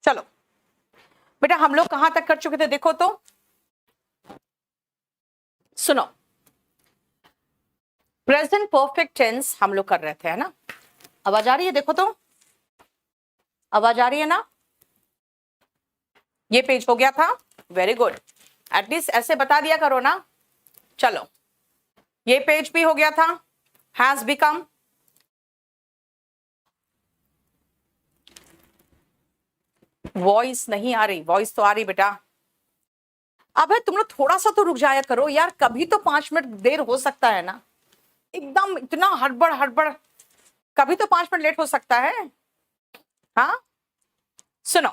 चलो बेटा, हम लोग कहां तक कर चुके थे देखो तो, सुनो। प्रेजेंट परफेक्ट टेंस हम लोग कर रहे थे, है ना? आवाज आ रही है? देखो तो, आवाज आ रही है ना? ये पेज हो गया था, वेरी गुड। एटलीस्ट ऐसे बता दिया करो ना। चलो, ये पेज भी हो गया था, हैज बिकम। वॉइस नहीं आ रही? वॉइस तो आ रही बेटा। अब है, तुम लोग थोड़ा सा तो रुक जाया करो यार, कभी तो 5 मिनट देर हो सकता है ना। एकदम इतना हड़बड़ हड़बड़, कभी तो 5 मिनट लेट हो सकता है। हाँ, सुनो,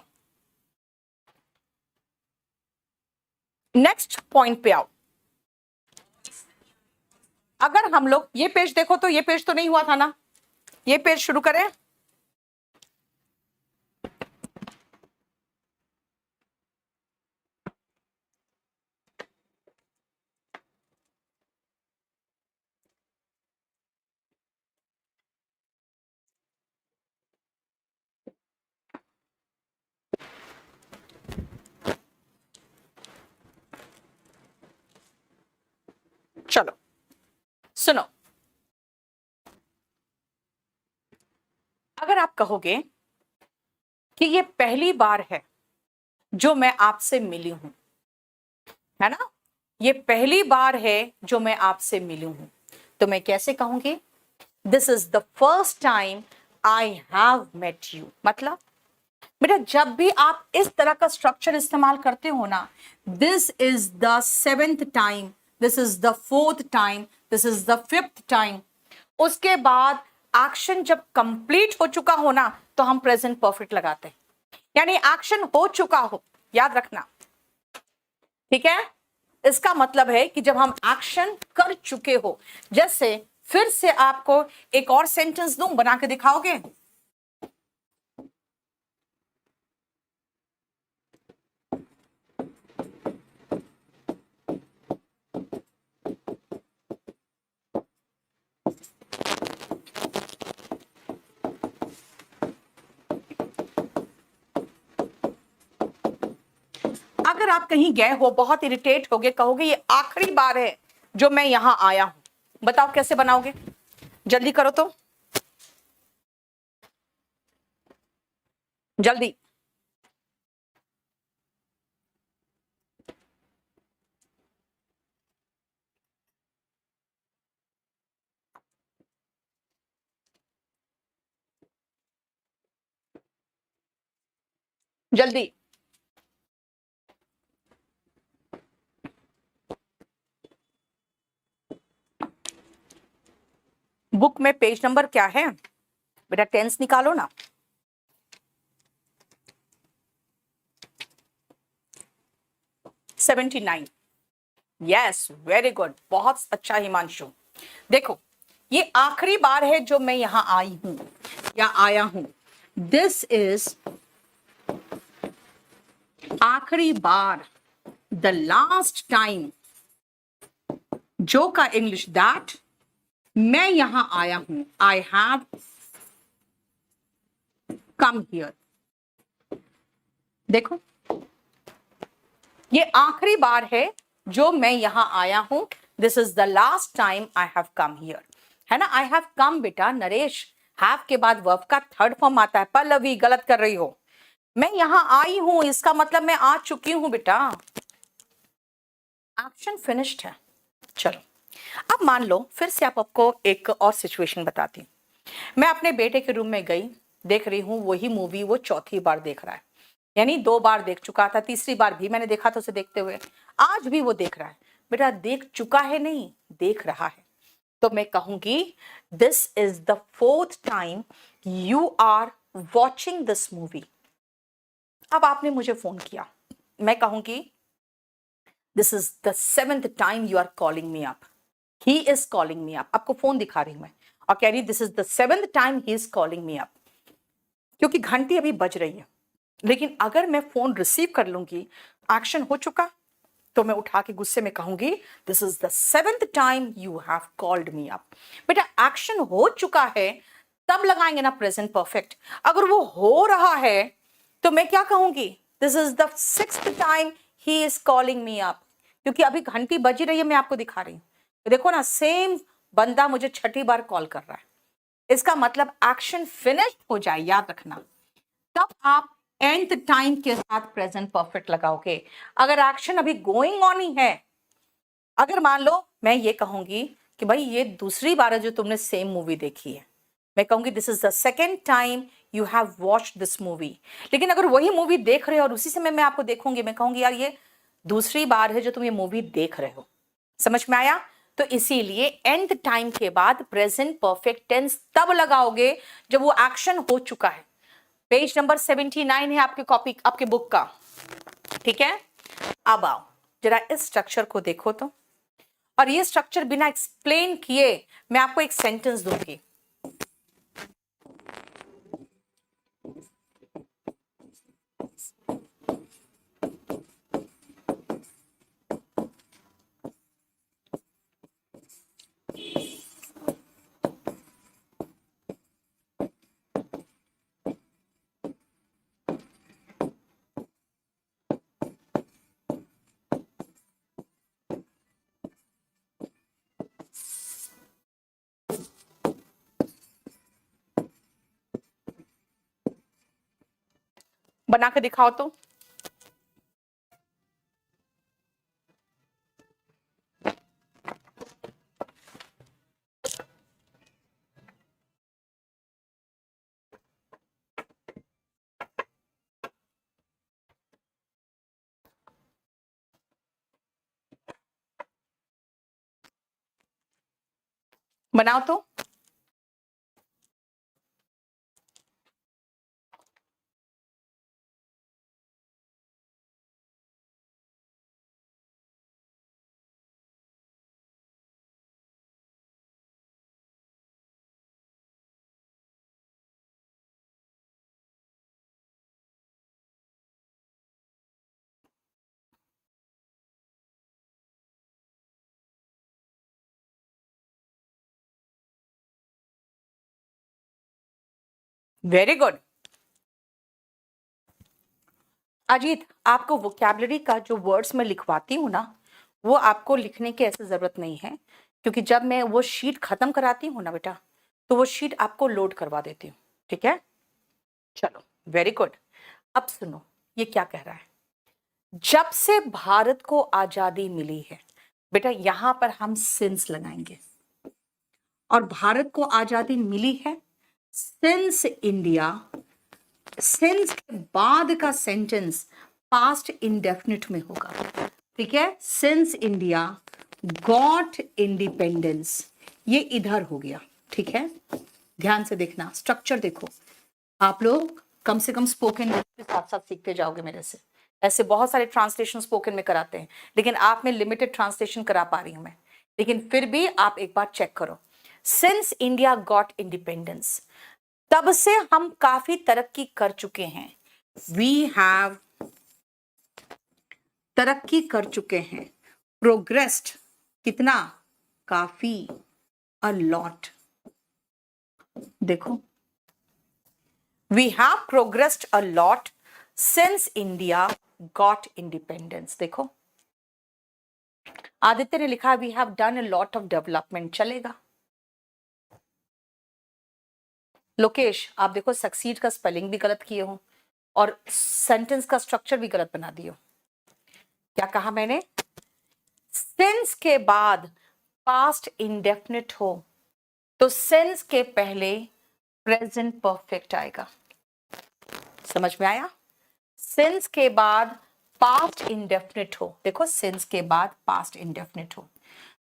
नेक्स्ट पॉइंट पे आओ। अगर हम लोग ये पेज देखो तो, ये पेज तो नहीं हुआ था ना, ये पेज शुरू करें। चलो सुनो, अगर आप कहोगे कि ये पहली बार है जो मैं आपसे मिली हूं, है ना, ये पहली बार है जो मैं आपसे मिली हूं, तो मैं कैसे कहूंगी? This is the first time I have met you. मतलब बेटा, जब भी आप इस तरह का स्ट्रक्चर इस्तेमाल करते हो ना, this is the 7th time, this is the 4th time, this is the 5th time, उसके बाद एक्शन जब कंप्लीट हो चुका हो ना, तो हम प्रेजेंट परफेक्ट लगाते हैं। यानी एक्शन हो चुका हो, याद रखना, ठीक है? इसका मतलब है कि जब हम एक्शन कर चुके हो, जैसे फिर से आपको एक और सेंटेंस दूं, बना के दिखाओगे? अगर आप कहीं गए हो, बहुत इरिटेट हो गए, कहोगे ये आखिरी बार है जो मैं यहां आया हूं, बताओ कैसे बनाओगे? जल्दी करो तो, जल्दी। जल्दी। बुक में पेज नंबर क्या है बेटा? टेंस निकालो ना। 79। यस, वेरी गुड, बहुत अच्छा हिमांशु। देखो, ये आखिरी बार है जो मैं यहां आई हूं या आया हूं। दिस इज आखिरी बार, द लास्ट टाइम। जो का इंग्लिश दैट, मैं यहां आया हूं, आई हैव कम हियर। देखो, ये आखिरी बार है जो मैं यहां आया हूं, this is the last time I have come here, है ना? आई हैव कम बेटा, नरेश, हैव के बाद वर्ब का 3rd फॉर्म आता है। पल्लवी, गलत कर रही हो, मैं यहां आई हूं, इसका मतलब मैं आ चुकी हूं बेटा, एक्शन फिनिश्ड है। चलो, अब मान लो फिर से आपको एक और सिचुएशन बताती हूँ। मैं अपने बेटे के रूम में गई, देख रही हूँ वही मूवी वो चौथी बार देख रहा है, यानी 2 बार देख चुका था, तीसरी बार भी मैंने देखा था उसे देखते हुए, आज भी वो देख रहा है। बेटा, देख चुका है नहीं, देख रहा है, तो मैं कहूंगी this is the 4th time you are watching this movie. अब आपने मुझे फोन किया, मैं कहूंगी this is the 7th time you are calling me up. He is calling me up, आपको फोन दिखा रही हूं मैं और कह रही this is the 7th time he is calling me up, क्योंकि घंटी अभी बज रही है। लेकिन अगर मैं फोन रिसीव कर लूंगी, एक्शन हो चुका, तो मैं उठा के गुस्से में कहूंगी this is the 7th time you have called me up. बेटा, एक्शन हो चुका है तब लगाएंगे ना प्रेजेंट परफेक्ट। अगर वो हो रहा है तो मैं क्या कहूंगी, this is the 6th time he is calling me up, क्योंकि अभी घंटी बजी रही है, मैं आपको दिखा रही हूं। तो देखो ना, सेम बंदा मुझे 6ठी बार कॉल कर रहा है। इसका मतलब एक्शन फिनिश हो जाए, याद रखना, तब आप nth टाइम के साथ प्रेजेंट परफेक्ट लगाओगे। अगर एक्शन अभी गोइंग ऑन ही है, अगर मान लो मैं ये कहूंगी कि भाई ये दूसरी बार है जो तुमने सेम मूवी देखी है, मैं कहूंगी this is the 2nd time you have watched this movie. लेकिन अगर वही मूवी देख रहे हो और उसी समय मैं आपको देखूंगी, मैं कहूंगी यार ये दूसरी बार है जो तुम ये मूवी देख रहे हो। समझ में आया? तो इसीलिए nth टाइम के बाद प्रेजेंट परफेक्ट टेंस तब लगाओगे जब वो एक्शन हो चुका है। पेज नंबर 79 है आपके कॉपी, आपके बुक का, ठीक है। अब आओ जरा इस स्ट्रक्चर को देखो तो, और ये स्ट्रक्चर बिना एक्सप्लेन किए मैं आपको एक सेंटेंस दूंगी। बना के दिखाओ तो। बनाओ तो। Very good. अजीत, आपको वोकैबुलरी का जो वर्ड्स मैं लिखवाती हूँ ना, वो आपको लिखने की ऐसी जरूरत नहीं है, क्योंकि जब मैं वो शीट खत्म कराती हूँ ना बेटा, तो वो शीट आपको लोड करवा देती हूँ, ठीक है। चलो, वेरी गुड। अब सुनो ये क्या कह रहा है। जब से भारत को आजादी मिली है, बेटा यहां पर हम सिंस लगाएंगे, और भारत को आजादी मिली है सिंस इंडिया। सिंस के बाद का सेंटेंस पास्ट इंडेफिनिट में होगा, ठीक है। सिंस इंडिया गॉट इंडिपेंडेंस, ये इधर हो गया, ठीक है। ध्यान से देखना, स्ट्रक्चर देखो। आप लोग कम से कम स्पोकन के साथ साथ सीखते जाओगे मेरे से। ऐसे बहुत सारे ट्रांसलेशन स्पोकन में कराते हैं, लेकिन आप में लिमिटेड ट्रांसलेशन करा पा रही हूं मैं, लेकिन फिर भी आप एक बार चेक करो। सिंस इंडिया गॉट इंडिपेंडेंस, तब से हम काफी तरक्की कर चुके हैं। वी हैव तरक्की कर चुके हैं। प्रोग्रेस्ड, कितना, काफी, अ लॉट। देखो, we have progressed a lot since India got independence. देखो, आदित्य ने लिखा we have done a lot of development, चलेगा। लोकेश, आप देखो सक्सीड का स्पेलिंग भी गलत किए हो और सेंटेंस का स्ट्रक्चर भी गलत बना दियो। क्या कहा मैंने? सिंस के बाद पास्ट इंडेफिनिट हो तो सिंस के पहले प्रेजेंट परफेक्ट आएगा। समझ में आया? सिंस के बाद पास्ट इंडेफिनिट हो, देखो सिंस के बाद पास्ट इंडेफिनिट हो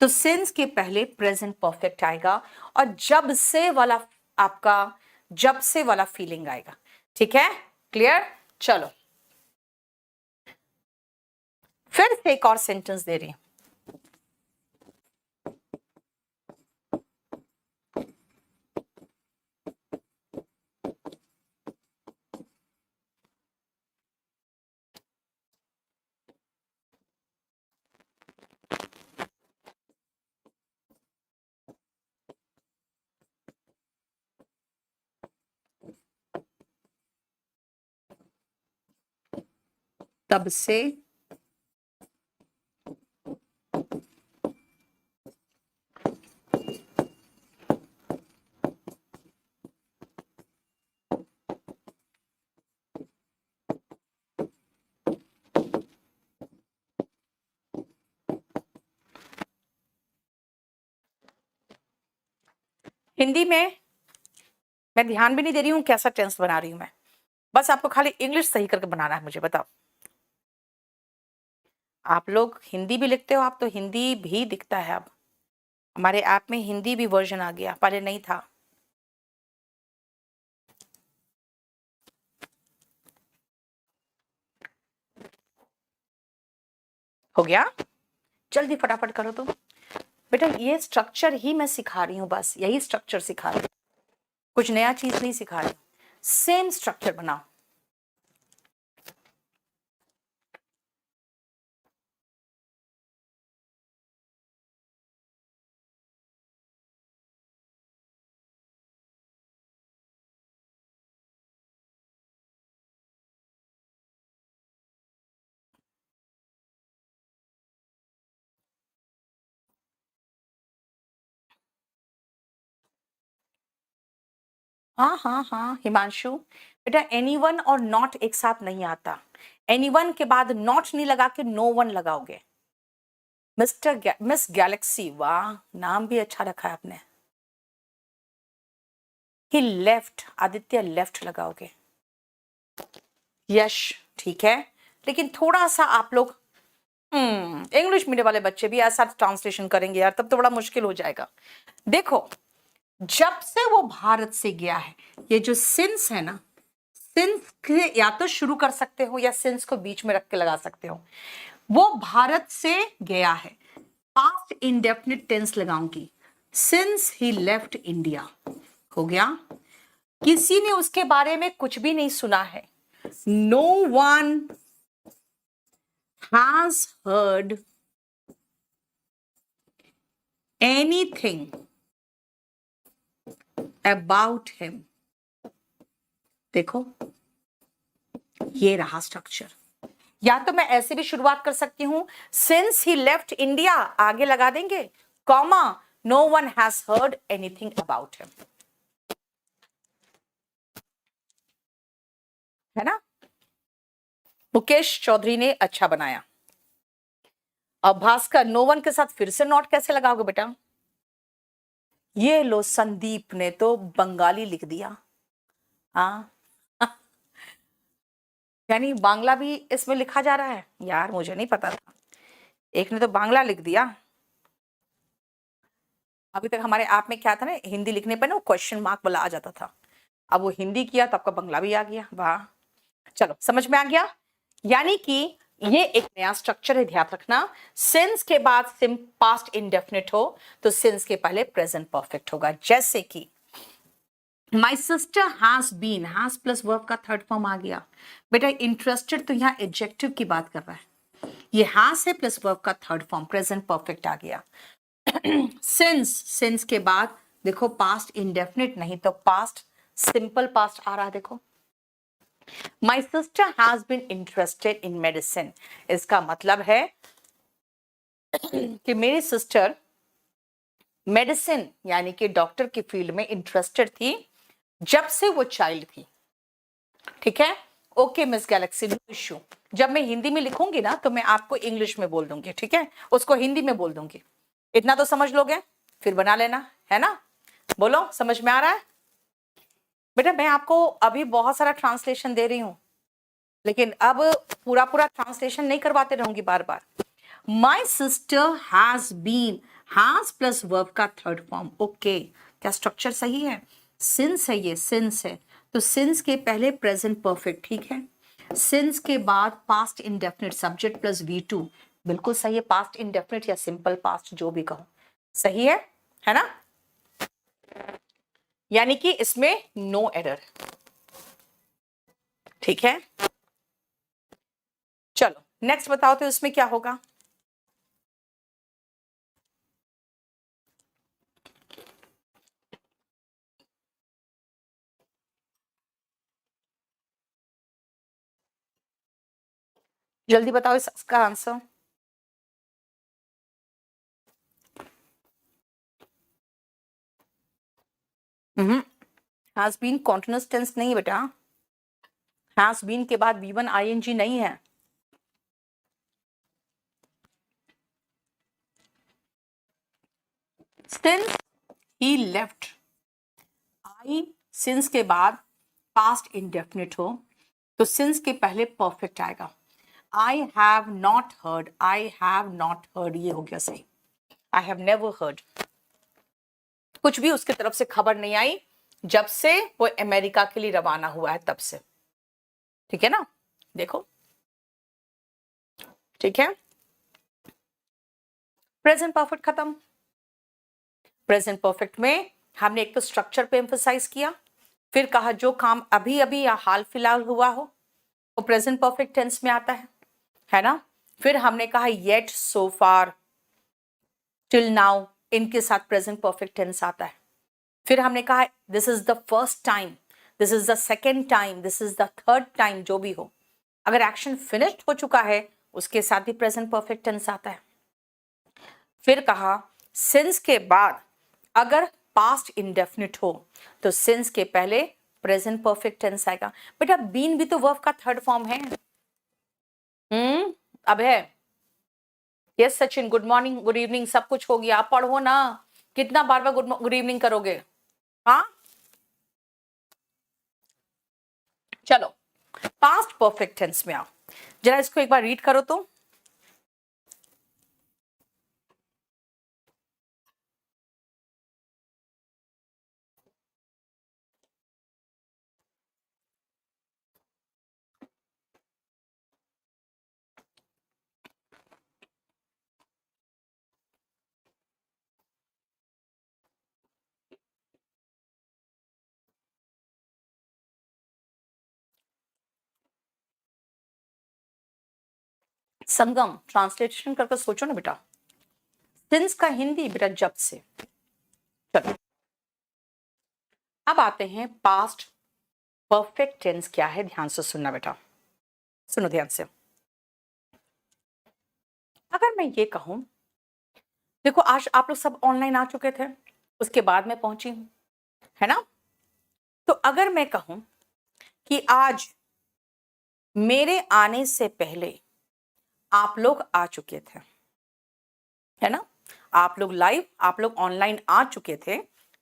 तो सिंस के पहले प्रेजेंट परफेक्ट आएगा, और जब से वाला आपका जब से वाला फीलिंग आएगा, ठीक है। क्लियर? चलो फिर से एक और सेंटेंस दे रही हूं। तब से हिंदी में मैं ध्यान भी नहीं दे रही हूं कैसा टेंस बना रही हूं मैं, बस आपको खाली इंग्लिश सही करके बनाना है मुझे। बताओ, आप लोग हिंदी भी लिखते हो, आप तो हिंदी भी दिखता है अब हमारे ऐप में, हिंदी भी वर्जन आ गया, पहले नहीं था। हो गया? जल्दी फटाफट करो तुम। बेटा ये स्ट्रक्चर ही मैं सिखा रही हूँ, बस यही स्ट्रक्चर सिखा रही हूँ, कुछ नया चीज नहीं सिखा रही, सेम स्ट्रक्चर बनाओ। हाँ हाँ हाँ हिमांशु, बेटा एनीवन और नॉट एक साथ नहीं आता। एनीवन के बाद नॉट नहीं लगा के नो वन लगाओगे। मिस गैलेक्सी, वाह नाम भी अच्छा रखा है आपने। ही लेफ्ट, आदित्य लेफ्ट लगाओगे। यश, ठीक है, लेकिन थोड़ा सा आप लोग इंग्लिश मीडियम वाले बच्चे भी ऐसा ट्रांसलेशन करेंगे यार, तब तो बड़ा मुश्किल हो जाएगा। देखो, जब से वो भारत से गया है, ये जो सिंस है ना, सिंस के या तो शुरू कर सकते हो या सिंस को बीच में रख के लगा सकते हो। वो भारत से गया है, पास्ट इंडेफिनिट टेंस लगाऊंगी, सिंस ही लेफ्ट इंडिया। हो गया? किसी ने उसके बारे में कुछ भी नहीं सुना है। No one has heard anything about him. देखो, ये रहा स्ट्रक्चर। या तो मैं ऐसे भी शुरुआत कर सकती हूं, सिंस ही लेफ्ट इंडिया आगे लगा देंगे, comma no one has heard anything about him, है ना? मुकेश चौधरी ने अच्छा बनाया। अब भास्कर, नो वन के साथ फिर से नॉट कैसे लगाओगे बेटा? ये लो, संदीप ने तो बंगाली लिख दिया। हाँ यानी बांग्ला भी इसमें लिखा जा रहा है यार, मुझे नहीं पता था, एक ने तो बांग्ला लिख दिया। अभी तक हमारे ऐप में क्या था ना, हिंदी लिखने पर ना क्वेश्चन मार्क वाला आ जाता था, अब वो हिंदी किया तो आपका बंगला भी आ गया। वाह, चलो समझ में आ गया। यानी कि ये एक नया स्ट्रक्चर है, ध्यान रखना। सिंस के बाद सिम पास्ट इंडेफिनिट हो तो सिंस के पहले प्रेजेंट परफेक्ट होगा। जैसे कि my sister has been, has plus verb का थर्ड फॉर्म आ गया। बेटा इंटरेस्टेड तो यहाँ एडजेक्टिव की बात कर रहा है, ये हैज है प्लस वर्ब का थर्ड फॉर्म, प्रेजेंट परफेक्ट आ गया। सिंस के बाद देखो पास्ट इंडेफिनिट नहीं तो पास्ट सिंपल पास्ट आ रहा है। देखो, my sister has been interested in medicine, इसका मतलब है कि मेरी सिस्टर मेडिसिन यानी कि डॉक्टर की फील्ड में इंटरेस्टेड थी जब से वो चाइल्ड थी। ठीक है, okay Miss Galaxy, no issue. जब मैं हिंदी में लिखूंगी ना तो मैं आपको इंग्लिश में बोल दूंगी, ठीक है, उसको हिंदी में बोल दूंगी, इतना तो समझ लोगे, फिर बना लेना, है ना? बोलो समझ में आ रहा है? बेटा मैं आपको अभी बहुत सारा ट्रांसलेशन दे रही हूं, लेकिन अब पूरा पूरा ट्रांसलेशन नहीं करवाते रहूंगी बार बार। My sister has been, has plus verb का थर्ड फॉर्म। ओके, क्या स्ट्रक्चर सही है? सिंस है, ये सिंस है तो सिंस के पहले प्रेजेंट परफेक्ट, ठीक है। सिंस के बाद past indefinite subject plus V2, बिल्कुल सही है। पास्ट इंडेफिनिट या सिंपल पास्ट जो भी कहो सही है ना? यानी कि इसमें नो एरर, ठीक है। चलो नेक्स्ट बताओ तो इसमें क्या होगा? जल्दी बताओ इसका answer. Has been continuous tense नहीं बेटा, हैज बीन के बाद V1 ING नहीं है। Since he left, I since के बाद पास्ट इंडेफिनिट हो तो सिंस के पहले परफेक्ट आएगा। I have not heard, I have not heard ये हो गया सही। आई हैव नेवर हर्ड, कुछ भी उसके तरफ से खबर नहीं आई जब से वो अमेरिका के लिए रवाना हुआ है तब से। ठीक है ना, देखो ठीक है। प्रेजेंट परफेक्ट खत्म। प्रेजेंट परफेक्ट में हमने एक तो स्ट्रक्चर पे एम्फसाइज किया, फिर कहा जो काम अभी अभी या हाल फिलहाल हुआ हो वो प्रेजेंट परफेक्ट टेंस में आता है ना। फिर हमने कहा येट, सो फार, टिल नाउ, इनके साथ प्रेजेंट परफेक्ट टेंस आता है। फिर हमने कहा this is the first time, this is the second time, this is the third time, जो भी हो, अगर एक्शन फिनिश्ड हो चुका है उसके साथ भी प्रेजेंट परफेक्ट टेंस आता है। फिर कहा सिंस के बाद अगर पास्ट इंडेफिनिट हो तो सिंस के पहले प्रेजेंट परफेक्ट टेंस आएगा। बेटा बीन भी तो वर्ब का थर्ड फॉर्म है। अब है। Yes Sachin, good morning, good evening, सब कुछ हो गया, आप पढ़ो ना, कितना बार बार गुड इवनिंग करोगे। हाँ चलो पास्ट परफेक्ट टेंस में आओ, जरा इसको एक बार रीड करो तो। संगम ट्रांसलेशन करके सोचो ना बेटा। सिंस का हिंदी बेटा जब से। चलो अब आते हैं पास्ट परफेक्ट टेंस क्या है, ध्यान से सुनना बेटा, सुनो ध्यान से। अगर मैं ये कहूं, देखो आज आप लोग सब ऑनलाइन आ चुके थे, उसके बाद मैं पहुंची हूं, है ना। तो अगर मैं कहूं कि आज मेरे आने से पहले आप लोग आ चुके थे, है ना, आप लोग लाइव, आप लोग ऑनलाइन आ चुके थे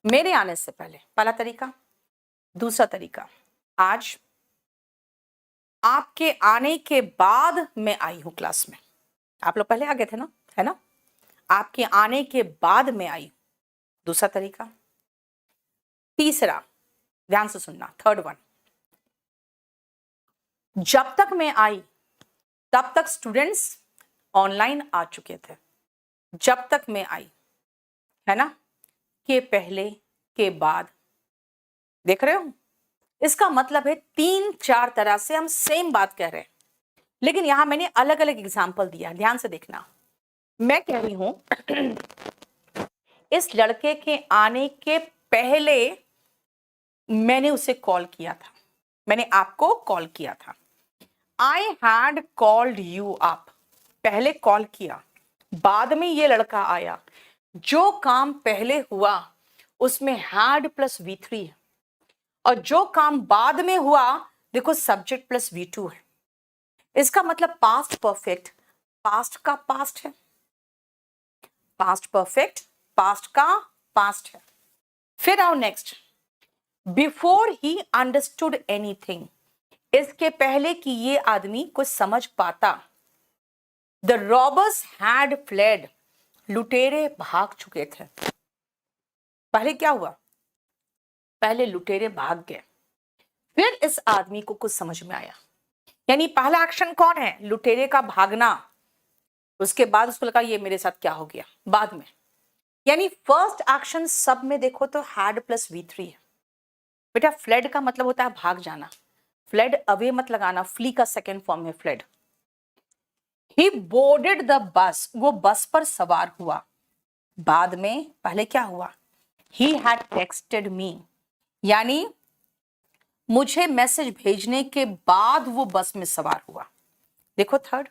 मेरे आने से पहले, पहला तरीका। दूसरा तरीका, आज आपके आने के बाद मैं आई हूं क्लास में, आप लोग पहले आ गए थे ना, है ना, आपके आने के बाद मैं आई, दूसरा तरीका। तीसरा, ध्यान से सुनना, थर्ड वन, जब तक मैं आई तब तक स्टूडेंट्स ऑनलाइन आ चुके थे, जब तक मैं आई, है ना, के पहले के बाद, देख रहे हो, इसका मतलब है 3-4 तरह से हम सेम बात कह रहे हैं, लेकिन यहां मैंने अलग अलग एग्जाम्पल दिया, ध्यान से देखना। मैं कह रही हूं इस लड़के के आने के पहले मैंने उसे कॉल किया था, मैंने आपको कॉल किया था। I had called you up, पहले कॉल किया, बाद में ये लड़का आया, जो काम पहले हुआ उसमें हैड प्लस V3 है, और जो काम बाद में हुआ देखो सब्जेक्ट प्लस V2 है। इसका मतलब पास्ट परफेक्ट पास्ट का पास्ट है, पास्ट परफेक्ट पास्ट का पास्ट है। फिर आओ next, before he understood anything, इसके पहले कि ये आदमी कुछ समझ पाता, द रॉबर्स हैड फ्लेड, लुटेरे भाग चुके थे। पहले क्या हुआ, पहले लुटेरे भाग गए, फिर इस आदमी को कुछ समझ में आया, यानी पहला एक्शन कौन है, लुटेरे का भागना, उसके बाद उसको लगा ये मेरे साथ क्या हो गया, बाद में, यानी फर्स्ट एक्शन सब में देखो तो हैड प्लस V3 है। बेटा फ्लेड का मतलब होता है भाग जाना, फ्लेड अवे मत लगाना, फ्ली का सेकेंड फॉर्म है fled. He boarded the bus, वो बस पर सवार हुआ, बाद में, पहले क्या हुआ, ही हैड टेक्सटेड मी, यानी मुझे मैसेज भेजने के बाद वो बस में सवार हुआ, देखो थर्ड,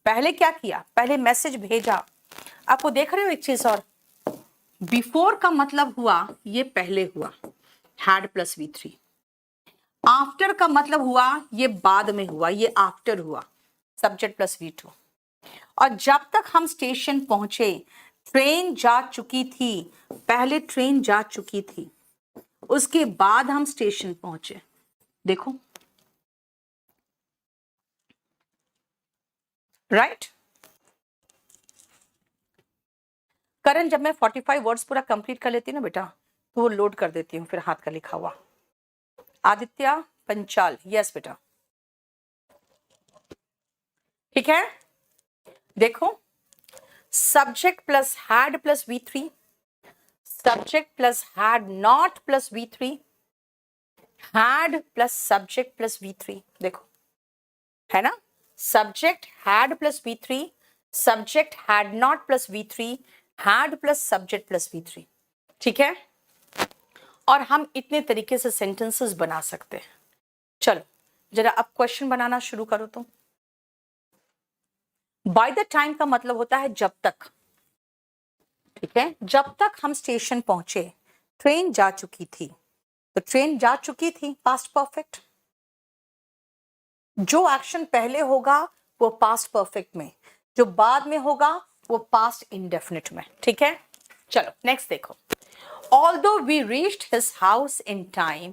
पहले क्या किया, पहले मैसेज भेजा। आपको देख रहे हो एक चीज और, बिफोर का मतलब हुआ ये पहले हुआ, हैड प्लस V3। आफ्टर का मतलब हुआ ये बाद में हुआ, ये आफ्टर हुआ, सब्जेक्ट प्लस V2। और जब तक हम स्टेशन पहुंचे ट्रेन जा चुकी थी, पहले ट्रेन जा चुकी थी, उसके बाद हम स्टेशन पहुंचे। देखो राइट। करण, जब मैं 45 वर्ड्स पूरा कंप्लीट कर लेती हूँ ना बेटा, तो वो लोड कर देती हूँ फिर हाथ का लिखा हुआ। आदित्य पंचाल, यस बेटा, ठीक है। देखो, subject plus had plus V3, subject plus had not plus V3, had plus subject plus V3। देखो है ना, subject had plus V3, subject had not plus V3, had plus subject plus V3, ठीक है। और हम इतने तरीके से सेंटेंसेस बना सकते हैं। चलो जरा अब क्वेश्चन बनाना शुरू करो। तो बाय द टाइम का मतलब होता है जब तक, ठीक है। जब तक हम स्टेशन पहुंचे ट्रेन जा चुकी थी, तो ट्रेन जा चुकी थी पास्ट परफेक्ट। जो एक्शन पहले होगा वो पास्ट परफेक्ट में, जो बाद में होगा वो पास्ट इंडेफिनिट में, ठीक है। चलो नेक्स्ट देखो, although we reached his house in time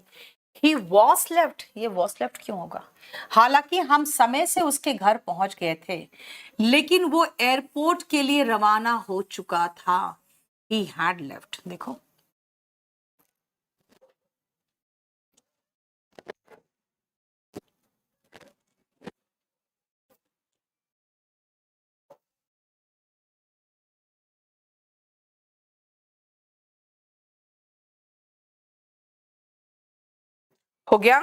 he was left. ये वॉज लेफ्ट क्यों होगा, हालांकि हम समय से उसके घर पहुंच गए थे, लेकिन वो एयरपोर्ट के लिए रवाना हो चुका था। He had left. देखो हो गया।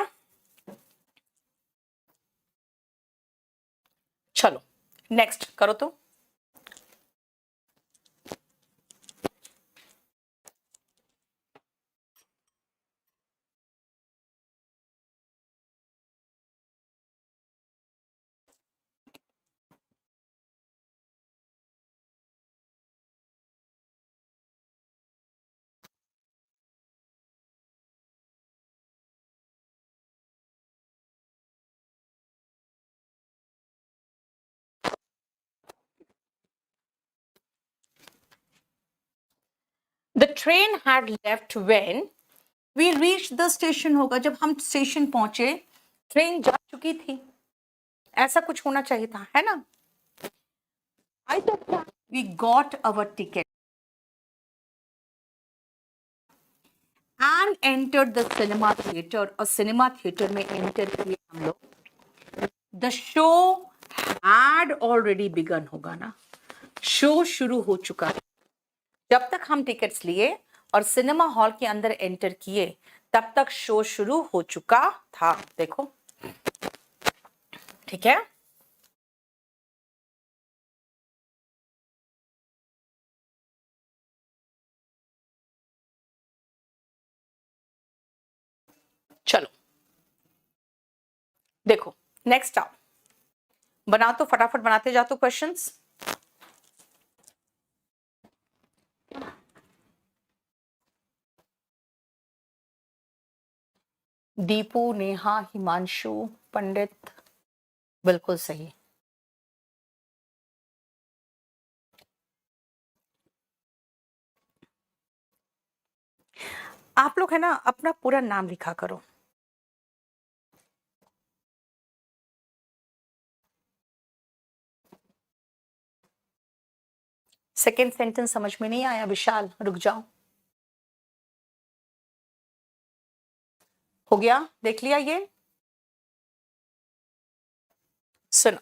चलो नेक्स्ट करो। तो the train had left when we reach the station होगा, जब हम स्टेशन पहुंचे ट्रेन जा चुकी थी, ऐसा कुछ होना चाहिए था, है ना। आई तो we got our ticket and enter the cinema theatre, और सिनेमा थिएटर में एंटर किए हम लोग। The show had already began होगा ना, शो शुरू हो चुका है। जब तक हम टिकट्स लिए और सिनेमा हॉल के अंदर एंटर किए तब तक शो शुरू हो चुका था। देखो ठीक है। चलो देखो नेक्स्ट आओ, बना तो फटाफट बनाते जाओ तो क्वेश्चंस। दीपू, नेहा, हिमांशु, पंडित, बिल्कुल सही। आप लोग है ना अपना पूरा नाम लिखा करो। सेकेंड सेंटेंस समझ में नहीं आया विशाल, रुक जाओ। हो गया, देख लिया ये। सुनो,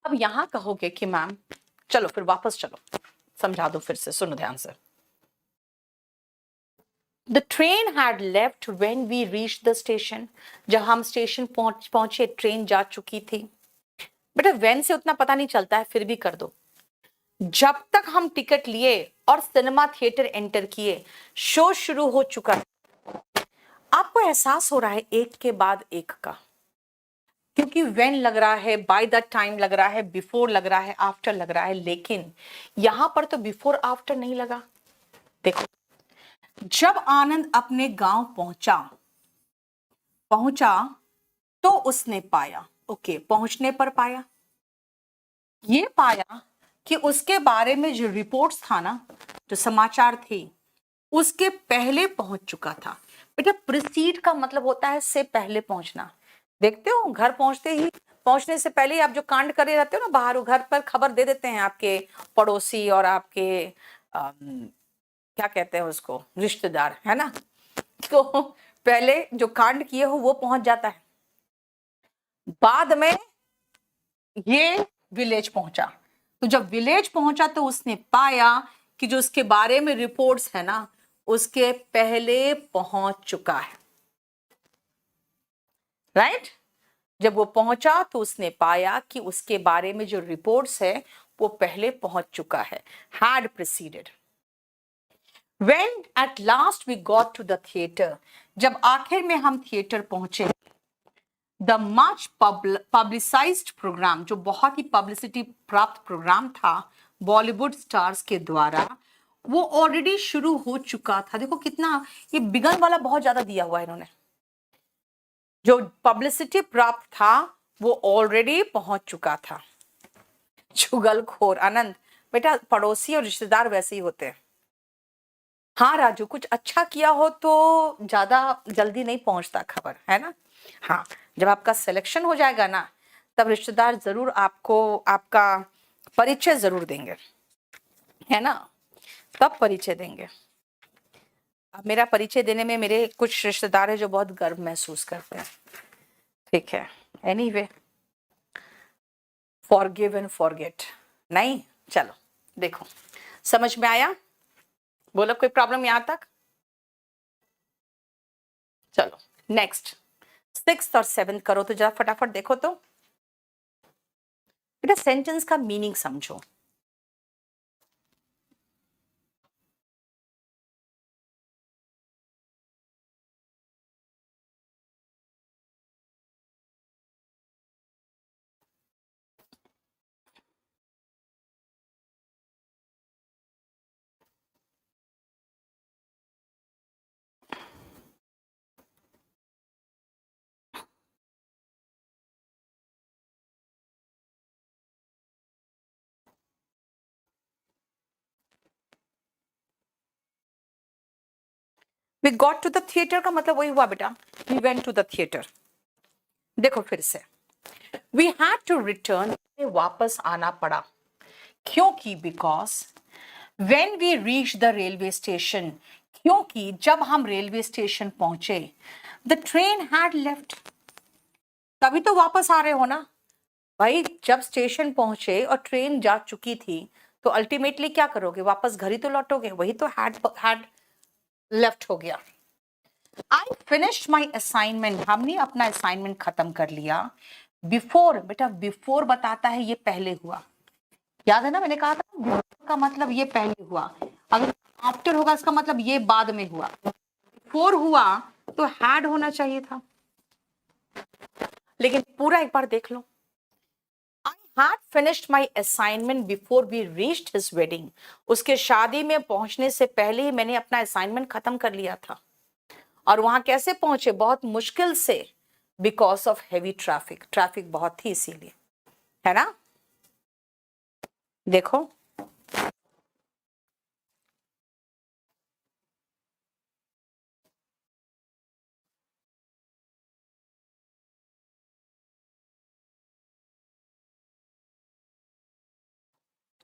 अब यहां कहोगे कि मैम, चलो फिर वापस चलो, समझा दो फिर से, सुनो ध्यान से। The train had left when we reach the station, जब हम स्टेशन पहुंचे ट्रेन जा चुकी थी। बेटा व्हेन से उतना पता नहीं चलता है, फिर भी कर दो। जब तक हम टिकट लिए और सिनेमा थिएटर एंटर किए शो शुरू हो चुका है। आपको एहसास हो रहा है एक के बाद एक का, क्योंकि व्हेन लग रहा है, बाय द टाइम लग रहा है, बिफोर लग रहा है, आफ्टर लग रहा है, लेकिन यहां पर तो बिफोर आफ्टर नहीं लगा। देखो, जब आनंद अपने गांव पहुंचा पहुंचा तो उसने पाया, ओके, पहुंचने पर पाया, ये पाया कि उसके बारे में जो रिपोर्ट्स था ना, जो समाचार थे, उसके पहले पहुंच चुका था। बेटा, प्रिसीड का मतलब होता है से पहले पहुंचना। देखते हो, घर पहुंचते ही, पहुंचने से पहले ही आप जो कांड करे रहते हो ना बाहर, घर पर खबर दे देते हैं आपके पड़ोसी और आपके क्या कहते हैं उसको, रिश्तेदार, है ना। तो पहले जो कांड किए हो वो पहुंच जाता है, बाद में ये विलेज पहुंचा। तो जब विलेज पहुंचा तो उसने पाया कि जो उसके बारे में रिपोर्ट्स है ना, उसके पहले पहुंच चुका है। राइट? जब वो पहुंचा तो उसने पाया कि उसके बारे में जो रिपोर्ट्स है वो पहले पहुंच चुका है, had preceded. When at last we got to the theater, जब आखिर में हम थिएटर पहुंचे, द मच पब्लिसाइज्ड प्रोग्राम, जो बहुत ही पब्लिसिटी प्राप्त प्रोग्राम था बॉलीवुड स्टार्स के द्वारा, वो ऑलरेडी शुरू हो चुका था। देखो कितना ये बिगन वाला बहुत ज्यादा दिया हुआ है इन्होंने। जो पब्लिसिटी प्राप्त था वो ऑलरेडी पहुंच चुका था। चुगलखोर आनंद, बेटा पड़ोसी और रिश्तेदार वैसे ही होते हैं। हाँ राजू, कुछ अच्छा किया हो तो ज्यादा जल्दी नहीं पहुंचता खबर, है ना। हाँ, जब आपका सिलेक्शन हो जाएगा ना, तब रिश्तेदार जरूर आपको आपका परिचय जरूर देंगे, है ना, तब परिचय देंगे। अब मेरा परिचय देने में मेरे कुछ रिश्तेदार है जो बहुत गर्व महसूस करते हैं। ठीक है, एनीवे, फॉरगिव एंड फॉरगेट नहीं। चलो देखो, समझ में आया? बोलो, कोई प्रॉब्लम यहां तक? चलो नेक्स्ट, 6th और 7th करो तो जरा फटाफट देखो तो। बेटा सेंटेंस का मीनिंग समझो। We got to the theatre का मतलब वही हुआ बेटा, we went to the theatre. देखो फिर से, वी हैड टू रिटर्न, वापस आना पड़ा, क्योंकि because when we reach the railway station, क्योंकि जब हम रेलवे स्टेशन पहुंचे, द ट्रेन हैड लेफ्ट, तभी तो वापस आ रहे हो ना भाई। जब स्टेशन पहुंचे और ट्रेन जा चुकी थी तो अल्टीमेटली क्या करोगे, वापस घर ही तो लौटोगे, वही तो हैड लेफ्ट हो गया। आई फिनिश्ड माई असाइनमेंट, हमने अपना असाइनमेंट खत्म कर लिया। बिफोर, बेटा बिफोर बताता है ये पहले हुआ, याद है ना, मैंने कहा था बिफोर का मतलब ये पहले हुआ, अगर आफ्टर होगा इसका मतलब ये बाद में हुआ। बिफोर हुआ तो हैड होना चाहिए था, लेकिन पूरा एक बार देख लो। I had finished my assignment before we reached his wedding. उसके शादी में पहुंचने से पहले ही मैंने अपना असाइनमेंट खत्म कर लिया था। और वहां कैसे पहुंचे, बहुत मुश्किल से, because of heavy traffic, traffic बहुत थी इसीलिए, है ना। देखो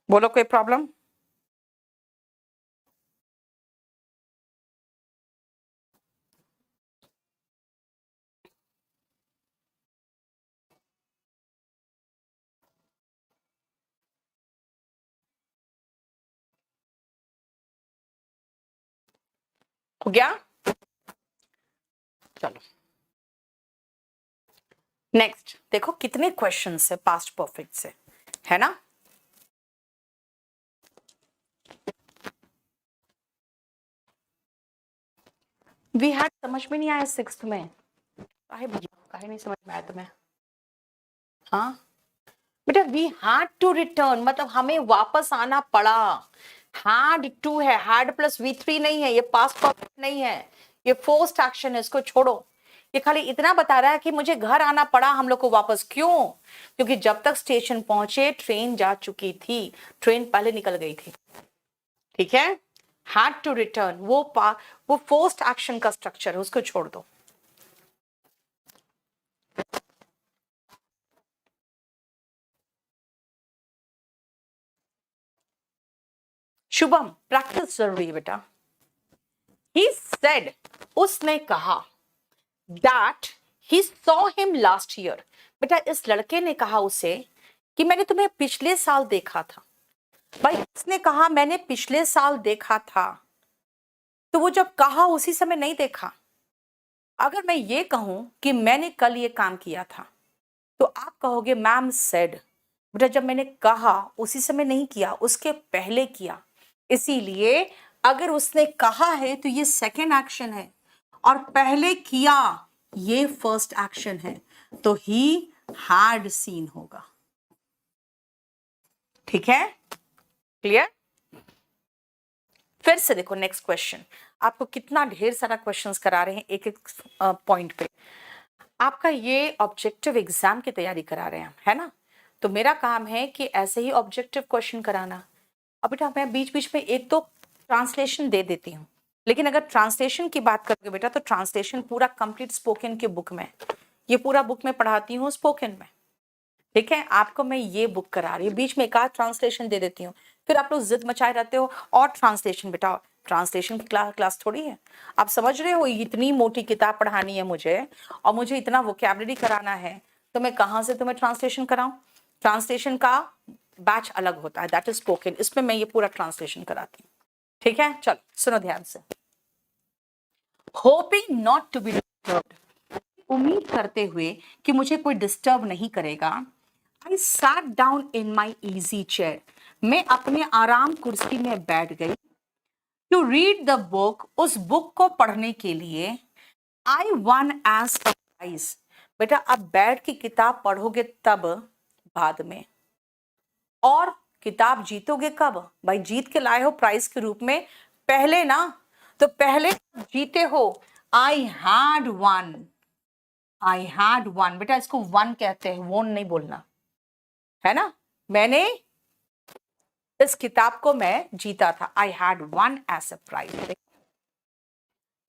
बोलो, कोई प्रॉब्लम? हो गया? चलो नेक्स्ट देखो, कितने क्वेश्चन है पास्ट परफेक्ट से, है ना। वी हैड समझ में नहीं आया सिक्स्थ में, काहे भैया काहे नहीं समझ में आया तुम्हें? हाँ बेटा, वी हैड टू रिटर्न मतलब हमें वापस आना पड़ा। हैड टू है, हैड प्लस V3 नहीं है, ये पास्ट परफेक्ट नहीं है, ये फोर्स्ड एक्शन है, इसको छोड़ो। ये खाली इतना बता रहा है कि मुझे घर आना पड़ा हम लोग को वापस। क्यों? क्योंकि जब तक स्टेशन पहुंचे ट्रेन जा चुकी थी, ट्रेन पहले निकल गई थी। ठीक है, हैड टू रिटर्न वो फोर्स्ड एक्शन का स्ट्रक्चर है, उसको छोड़ दो। शुभम, प्रैक्टिस जरूरी है बेटा। He said, उसने कहा, that he saw him last year। बेटा इस लड़के ने कहा उसे कि मैंने तुम्हें पिछले साल देखा था। भाई उसने कहा मैंने पिछले साल देखा था, तो वो जब कहा उसी समय नहीं देखा। अगर मैं ये कहूं कि मैंने कल ये काम किया था, तो आप कहोगे मैम सेड। बेटा जब मैंने कहा उसी समय नहीं किया, उसके पहले किया। इसीलिए अगर उसने कहा है तो ये सेकेंड एक्शन है, और पहले किया ये फर्स्ट एक्शन है, तो ही हैड सीन होगा। ठीक है, क्लियर? फिर से देखो नेक्स्ट क्वेश्चन, आपको कितना ढेर सारा क्वेश्चंस करा रहे हैं एक एक पॉइंट पे। आपका ये ऑब्जेक्टिव एग्जाम की तैयारी करा रहे हैं, है ना? तो मेरा काम है कि ऐसे ही ऑब्जेक्टिव क्वेश्चन कराना। अब बेटा मैं बीच बीच में एक दो ट्रांसलेशन दे देती हूँ, लेकिन अगर ट्रांसलेशन की बात करोगे बेटा तो ट्रांसलेशन पूरा कंप्लीट स्पोकन के बुक में, ये पूरा बुक में पढ़ाती हूँ स्पोकन में। ठीक है, आपको मैं ये बुक करा रही हूँ, बीच में एक आध ट्रांसलेशन दे देती हूँ, फिर आप लोग जिद मचाए रहते हो और ट्रांसलेशन। बेटा ट्रांसलेशन की क्लास थोड़ी है, आप समझ रहे हो? इतनी मोटी किताब पढ़ानी है मुझे और मुझे इतना वोकैबुलरी कराना है, तो मैं कहाँ से तुम्हें ट्रांसलेशन कराऊं? ट्रांसलेशन का बैच अलग होता है, दैट इज स्पोकन, इसमें मैं ये पूरा ट्रांसलेशन कराती हूँ। ठीक है, चलो सुनो ध्यान से। Hoping not to be disturbed, उम्मीद करते हुए कि मुझे कोई डिस्टर्ब नहीं करेगा, I sat down in my easy chair, मैं अपने आराम कुर्सी में बैठ गई। टू रीड द बुक, उस बुक को पढ़ने के लिए। I won as a prize, बेटा अब बैठ के किताब पढ़ोगे तब बाद में, और किताब जीतोगे कब? भाई जीत के लाए हो प्राइज के रूप में, पहले ना, तो पहले जीते हो। आई had one, I had one, बेटा इसको वन कहते हैं, वोन नहीं बोलना, है ना? मैंने इस किताब को मैं जीता था, I had won as a prize.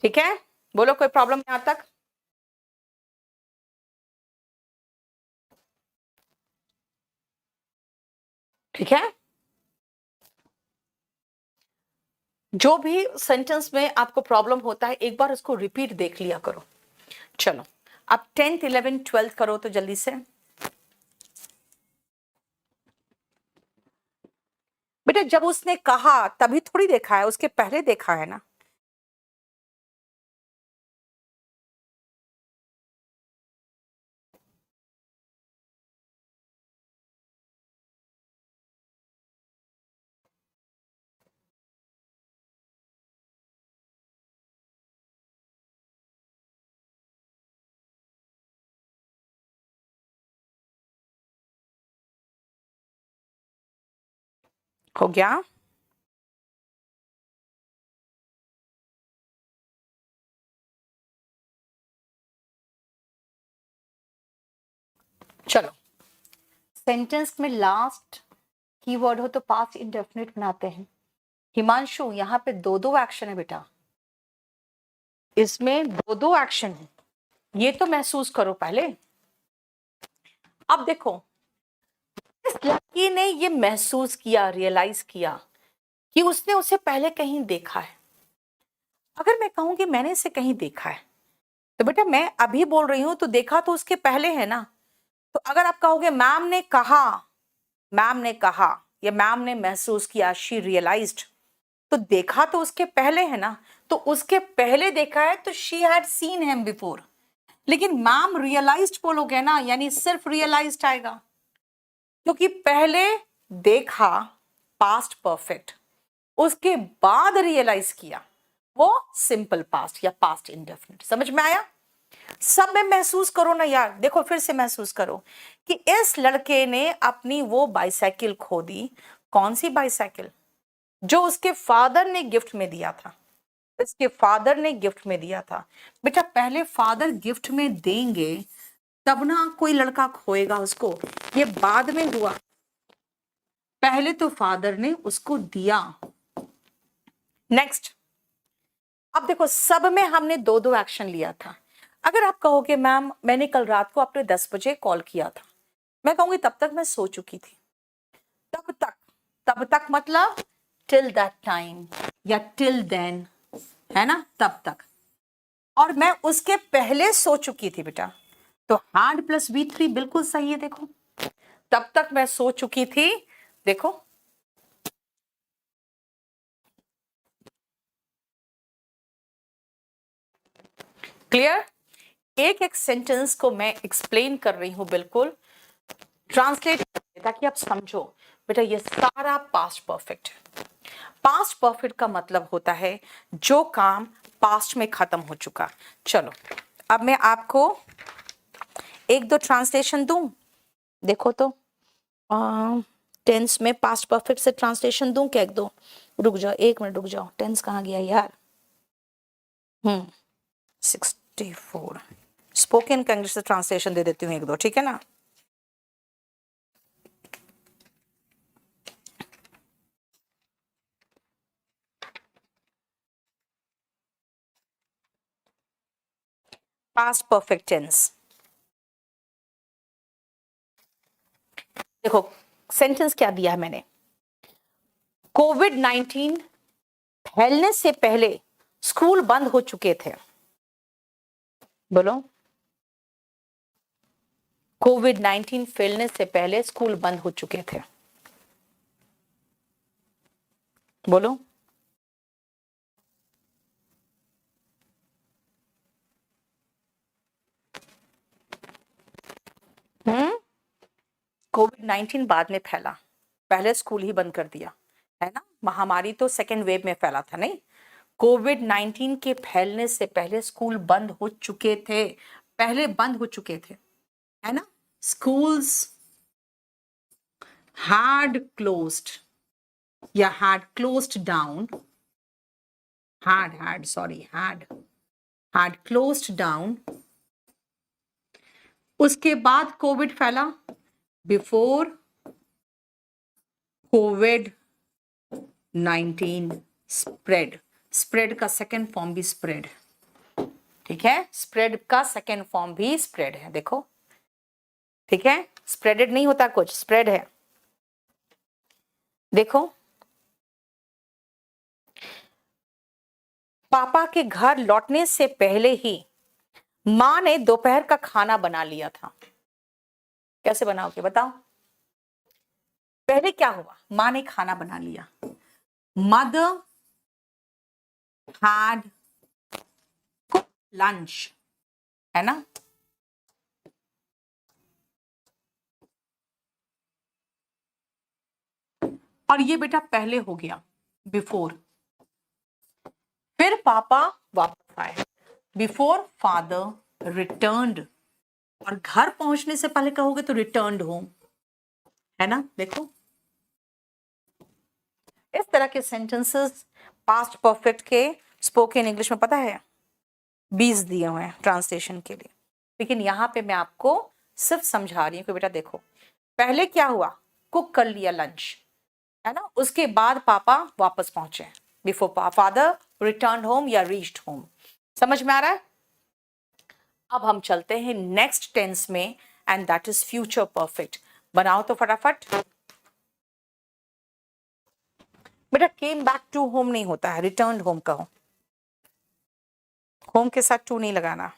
ठीक है, बोलो कोई प्रॉब्लम यहां तक? ठीक है, जो भी सेंटेंस में आपको प्रॉब्लम होता है एक बार उसको रिपीट देख लिया करो। चलो अब 10th 11th 12th करो तो जल्दी से। बेटा जब उसने कहा तभी थोड़ी देखा है, उसके पहले देखा है ना। हो गया? चलो सेंटेंस में लास्ट कीवर्ड हो तो पास्ट इंडेफिनिट बनाते हैं। हिमांशु यहाँ पे दो दो एक्शन है बेटा, इसमें दो दो एक्शन है, ये तो महसूस करो पहले। अब देखो इस लड़की ने ये महसूस किया, रियलाइज किया कि उसने उसे पहले कहीं देखा है। अगर मैं कहूं कि मैंने इसे कहीं देखा है, तो बेटा मैं अभी बोल रही हूं तो देखा तो उसके पहले है ना। तो अगर आप कहोगे मैम ने कहा, मैम ने कहा या मैम ने महसूस किया, शी रियलाइज्ड, तो देखा तो उसके पहले है ना। तो उसके पहले देखा है तो she had seen him before. लेकिन मैम रियलाइज्ड बोलोगे ना, यानी सिर्फ रियलाइज्ड आएगा, क्योंकि पहले देखा पास्ट परफेक्ट, उसके बाद रियलाइज किया, वो सिंपल पास्ट या पास्ट इंडेफिनिट। समझ में आया? सब में महसूस करो ना यार, देखो फिर से महसूस करो कि इस लड़के ने अपनी वो बाइसाइकिल खो दी। कौन सी बाइसाइकिल? जो उसके फादर ने गिफ्ट में दिया था। इसके फादर ने गिफ्ट में दिया था। बेटा पहले फादर गिफ्ट में देंगे तब ना कोई लड़का खोएगा उसको, ये बाद में हुआ। पहले तो फादर ने उसको दिया। नेक्स्ट, अब देखो सब में हमने दो दो एक्शन लिया था। अगर आप कहोगे मैम मैंने कल रात को आपने 10 बजे कॉल किया था, मैं कहूंगी तब तक मैं सो चुकी थी। तब तक मतलब टिल दैट टाइम या टिल देन, है ना, तब तक। और मैं उसके पहले सो चुकी थी बेटा, तो हैड प्लस V3 बिल्कुल सही है। देखो तब तक मैं सो चुकी थी। देखो क्लियर? एक एक सेंटेंस को मैं एक्सप्लेन कर रही हूं, बिल्कुल ट्रांसलेट, ताकि आप समझो। बेटा ये सारा पास्ट परफेक्ट। पास्ट परफेक्ट का मतलब होता है जो काम पास्ट में खत्म हो चुका। चलो अब मैं आपको एक दो ट्रांसलेशन दूं। देखो तो टेंस में पास्ट परफेक्ट से ट्रांसलेशन दूं क्या? एक दो, रुक जाओ एक मिनट, रुक जाओ, टेंस कहाँ गया यार? 64। स्पोकन का इंग्लिश से ट्रांसलेशन दे देती हूँ एक दो, ठीक है ना? Past perfect tense. देखो सेंटेंस क्या दिया है मैंने, कोविड-19 फैलने से पहले स्कूल बंद हो चुके थे। बोलो, कोविड-19 फैलने से पहले स्कूल बंद हो चुके थे। बोलो, कोविड-19 बाद में फैला, पहले स्कूल ही बंद कर दिया, है ना? महामारी तो सेकेंड वेव में फैला था, नहीं? कोविड-19 के फैलने से पहले स्कूल बंद हो चुके थे, पहले बंद हो चुके थे, है ना? स्कूल्स had closed या had closed down, had closed down। उसके बाद कोविड फैला, बिफोर कोविड-19 स्प्रेड। स्प्रेड का सेकेंड फॉर्म भी स्प्रेड, ठीक है? स्प्रेड का सेकेंड फॉर्म भी स्प्रेड है। देखो ठीक है, स्प्रेडेड नहीं होता कुछ, स्प्रेड है। देखो पापा के घर लौटने से पहले ही माँ ने दोपहर का खाना बना लिया था। कैसे बनाओगे बताओ? पहले क्या हुआ, माँ ने खाना बना लिया, मदर हैड कुक लंच, है ना? और ये बेटा पहले हो गया, बिफोर। फिर पापा वापस आए, बिफोर फादर रिटर्न्ड। और घर पहुंचने से पहले कहोगे तो रिटर्न्ड होम, है ना? देखो इस तरह के सेंटेंसेस पास्ट परफेक्ट के स्पोकन इंग्लिश में पता है 20 दिए हुए हैं ट्रांसलेशन के लिए, लेकिन यहाँ पे मैं आपको सिर्फ समझा रही हूँ कि बेटा देखो पहले क्या हुआ, कुक कर लिया लंच, है ना? उसके बाद पापा वापस पहुंचे, बिफोर फादर रिटर्न होम या रीच्ड होम। समझ में आ रहा है? अब हम चलते हैं नेक्स्ट टेंस में, and that is future perfect. बनाओ तो फटाफट। बेटा केम बैक टू होम नहीं होता है, रिटर्न होम कहो, होम के साथ टू नहीं लगाना।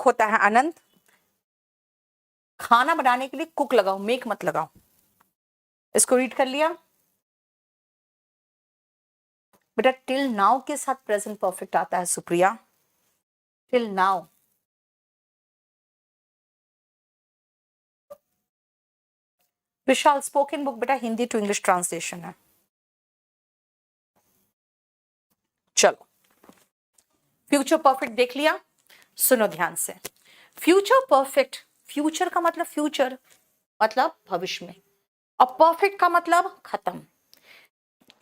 होता है आनंद। खाना बनाने के लिए कुक लगाओ, मेक मत लगाओ। इसको रीड कर लिया बेटा। टिल नाउ के साथ प्रेजेंट परफेक्ट आता है सुप्रिया, टिल नाउ। विशाल स्पोकन बुक बेटा हिंदी टू इंग्लिश ट्रांसलेशन है। चलो फ्यूचर परफेक्ट देख लिया, सुनो ध्यान से। फ्यूचर परफेक्ट, फ्यूचर का मतलब फ्यूचर मतलब भविष्य में, और परफेक्ट का मतलब खत्म।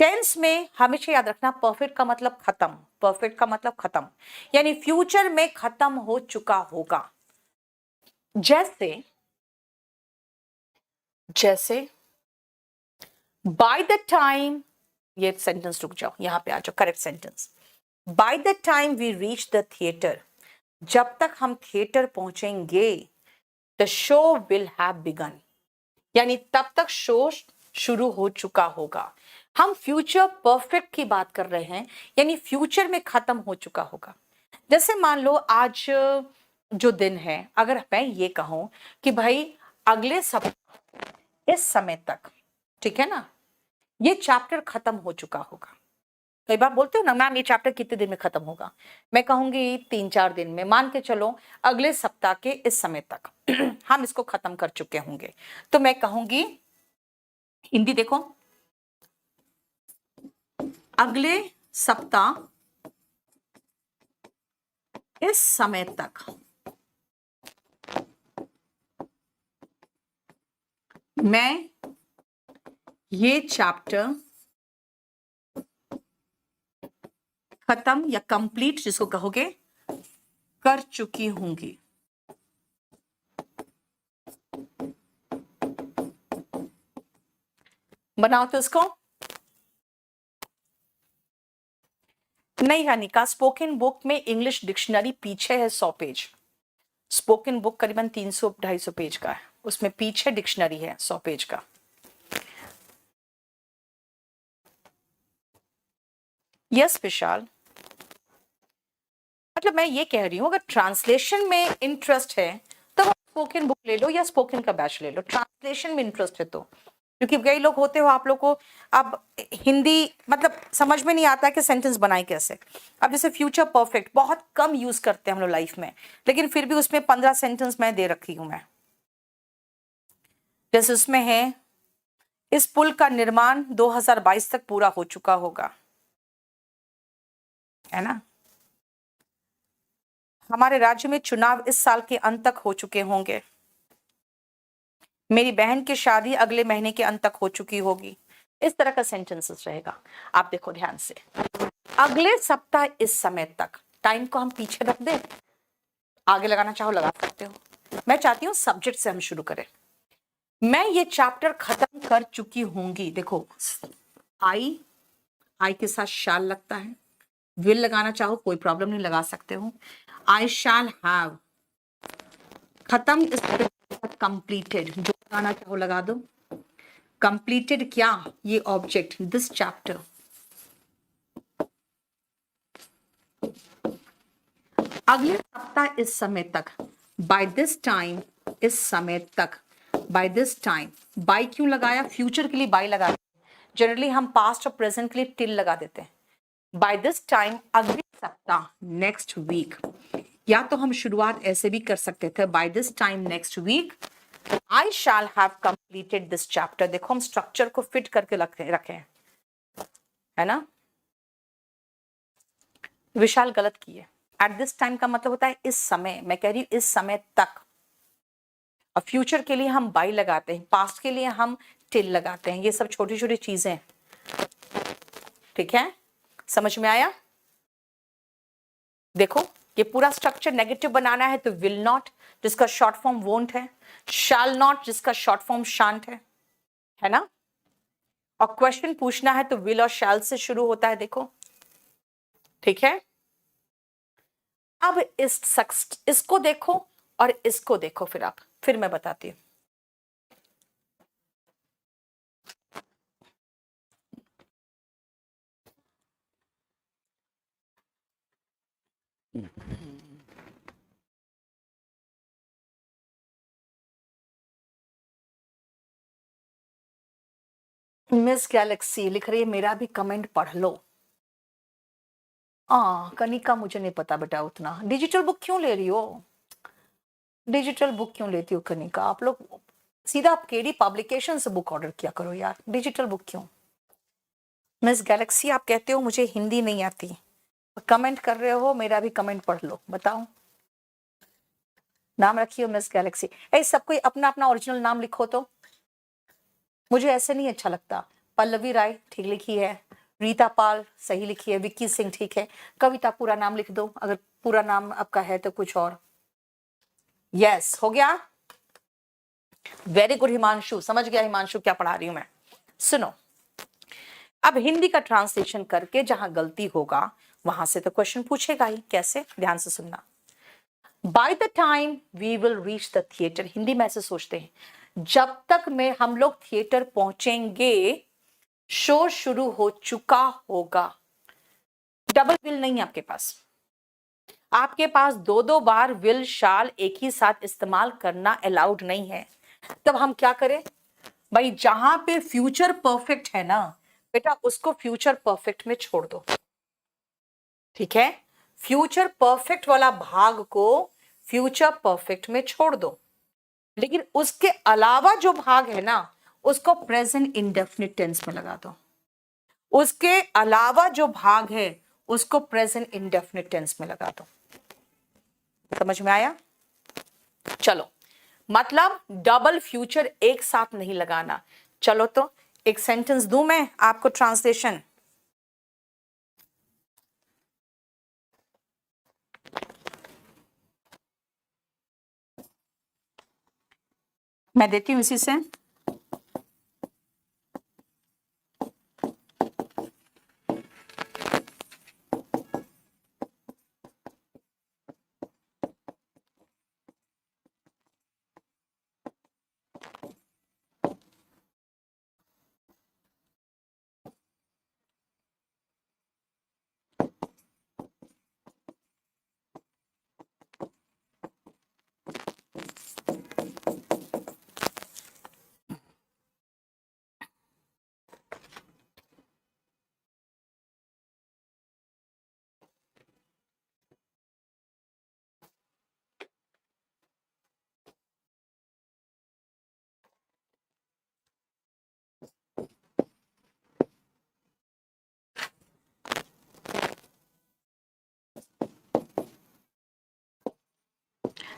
टेंस में हमेशा याद रखना परफेक्ट का मतलब खत्म, परफेक्ट का मतलब खत्म, यानी फ्यूचर में खत्म हो चुका होगा। जैसे जैसे बाय द टाइम, ये सेंटेंस रुक जाओ, यहां पे आ जाओ, correct sentence. By the time we reach the theatre, जब तक हम थिएटर पहुंचेंगे, the show will have begun, यानी तब तक शो शुरू हो चुका होगा। हम फ्यूचर परफेक्ट की बात कर रहे हैं, यानी फ्यूचर में खत्म हो चुका होगा। जैसे मान लो आज जो दिन है, अगर मैं ये कहूं कि भाई अगले सप्ताह इस समय तक, ठीक है ना, ये चैप्टर खत्म हो चुका होगा। कई बार बोलते हो ना मैम ये चैप्टर कितने दिन में खत्म होगा, मैं कहूंगी 3-4 दिन में, मान के चलो अगले सप्ताह के इस समय तक हम इसको खत्म कर चुके होंगे। तो मैं कहूंगी, हिंदी देखो, अगले सप्ताह इस समय तक मैं ये चैप्टर खत्म या कंप्लीट, जिसको कहोगे, कर चुकी होंगी। बनाओ तो इसको। नहीं हनिका, स्पोकन बुक में इंग्लिश डिक्शनरी पीछे है 100 पेज। स्पोकन बुक करीबन 300-250 पेज का है, उसमें पीछे डिक्शनरी है 100 पेज का। यस विशाल, मतलब मैं ये कह रही हूं अगर ट्रांसलेशन में इंटरेस्ट है तो स्पोकन बुक ले लो या स्पोकन का बैच ले लो, ट्रांसलेशन में इंटरेस्ट है तो। क्योंकि कई लोग होते हो आप लोग को अब हिंदी मतलब समझ में नहीं आता कि सेंटेंस बनाए कैसे। अब जैसे फ्यूचर परफेक्ट बहुत कम यूज करते हैं हम लोग लाइफ में, लेकिन फिर भी उसमें 15 सेंटेंस मैं दे रखी हूं मैं। जैसे उसमें है इस पुल का निर्माण 2022 तक पूरा हो चुका होगा, है ना। हमारे राज्य में चुनाव इस साल के अंत तक हो चुके होंगे। मेरी बहन की शादी अगले महीने के अंत तक हो चुकी होगी। इस तरह का सेंटेंसेस रहेगा। आप देखो ध्यान से, अगले सप्ताह इस समय तक, टाइम को हम पीछे रख दें, आगे लगाना चाहो लगा सकते हो। मैं चाहती हूं सब्जेक्ट से हम शुरू करें। मैं ये चैप्टर खत्म कर चुकी होंगी। देखो आई के साथ शाल लगता है, विल लगाना चाहो कोई प्रॉब्लम नहीं, लगा सकते हो। आई शैल हैव, खत्म इस कंप्लीटेड, जो लगाना चाहो लगा दो। कंप्लीटेड क्या, ये ऑब्जेक्ट, दिस चैप्टर। अगले सप्ताह इस समय तक, बाय दिस टाइम, इस समय तक, बाय दिस टाइम। बाय क्यों लगाया, फ्यूचर के लिए बाय लगाया, जनरली हम पास्ट और प्रेजेंट के लिए टिल लगा देते हैं। बाय दिस टाइम अगले सप्ताह, नेक्स्ट वीक, या तो हम शुरुआत ऐसे भी कर सकते थे, by this time next week I shall have completed this chapter. देखो हम स्ट्रक्चर को फिट करके रखे हैं, है ना। विशाल गलत किए, एट दिस टाइम का मतलब होता है इस समय, मैं कह रही हूं इस समय तक। और फ्यूचर के लिए हम बाई लगाते हैं, पास्ट के लिए हम टिल लगाते हैं। ये सब छोटी छोटी चीजें, ठीक है, समझ में आया। देखो ये पूरा स्ट्रक्चर नेगेटिव बनाना है तो विल नॉट, जिसका शॉर्ट फॉर्म वोंट है, शैल नॉट, जिसका शॉर्ट फॉर्म शांत है ना। और क्वेश्चन पूछना है तो विल और शैल से शुरू होता है, देखो, ठीक है। अब इसको देखो और इसको देखो, फिर मैं बताती हूं। मिस गैलेक्सी लिख रही है मेरा भी कमेंट पढ़ लो। कनिका मुझे नहीं पता बेटा उतना। डिजिटल बुक क्यों ले रही हो? डिजिटल बुक क्यों लेती हो कनिका? आप लोग सीधा आप केडी पब्लिकेशन से बुक ऑर्डर किया करो यार, डिजिटल बुक क्यों? मिस गैलेक्सी आप कहते हो मुझे हिंदी नहीं आती, कमेंट कर रहे हो मेरा भी कमेंट पढ़ लो, बताओ नाम रखिए मिस गैलेक्सी। सब कोई अपना अपना ओरिजिनल नाम लिखो तो, मुझे ऐसे नहीं अच्छा लगता। पल्लवी राय ठीक लिखी है, रीता पाल सही लिखी है, विक्की सिंह ठीक है, कविता पूरा नाम लिख दो अगर पूरा नाम आपका है तो कुछ और। यस हो गया, वेरी गुड हिमांशु, समझ गया हिमांशु क्या पढ़ा रही हूं मैं। सुनो, अब हिंदी का ट्रांसलेशन करके जहां गलती होगा वहां से तो क्वेश्चन पूछेगा ही। कैसे? ध्यान से सुनना। By the time we will reach the theatre, Hindi में ऐसे सोचते हैं जब तक में हम लोग थिएटर पहुंचेंगे शो शुरू हो चुका होगा। डबल विल नहीं आपके पास, आपके पास दो दो बार विल शाल एक ही साथ इस्तेमाल करना अलाउड नहीं है। तब हम क्या करें भाई, जहां पे फ्यूचर परफेक्ट है ना बेटा उसको फ्यूचर परफेक्ट में छोड़ दो, ठीक है? फ्यूचर परफेक्ट वाला भाग को फ्यूचर परफेक्ट में छोड़ दो, लेकिन उसके अलावा जो भाग है ना उसको प्रेजेंट इंडेफिनिट टेंस में लगा दो। उसके अलावा जो भाग है उसको प्रेजेंट इंडेफिनिट टेंस में लगा दो। समझ में आया? चलो, मतलब डबल फ्यूचर एक साथ नहीं लगाना। चलो तो एक सेंटेंस दूं मैं आपको ट्रांसलेशन। मैं देती हूं इसी से।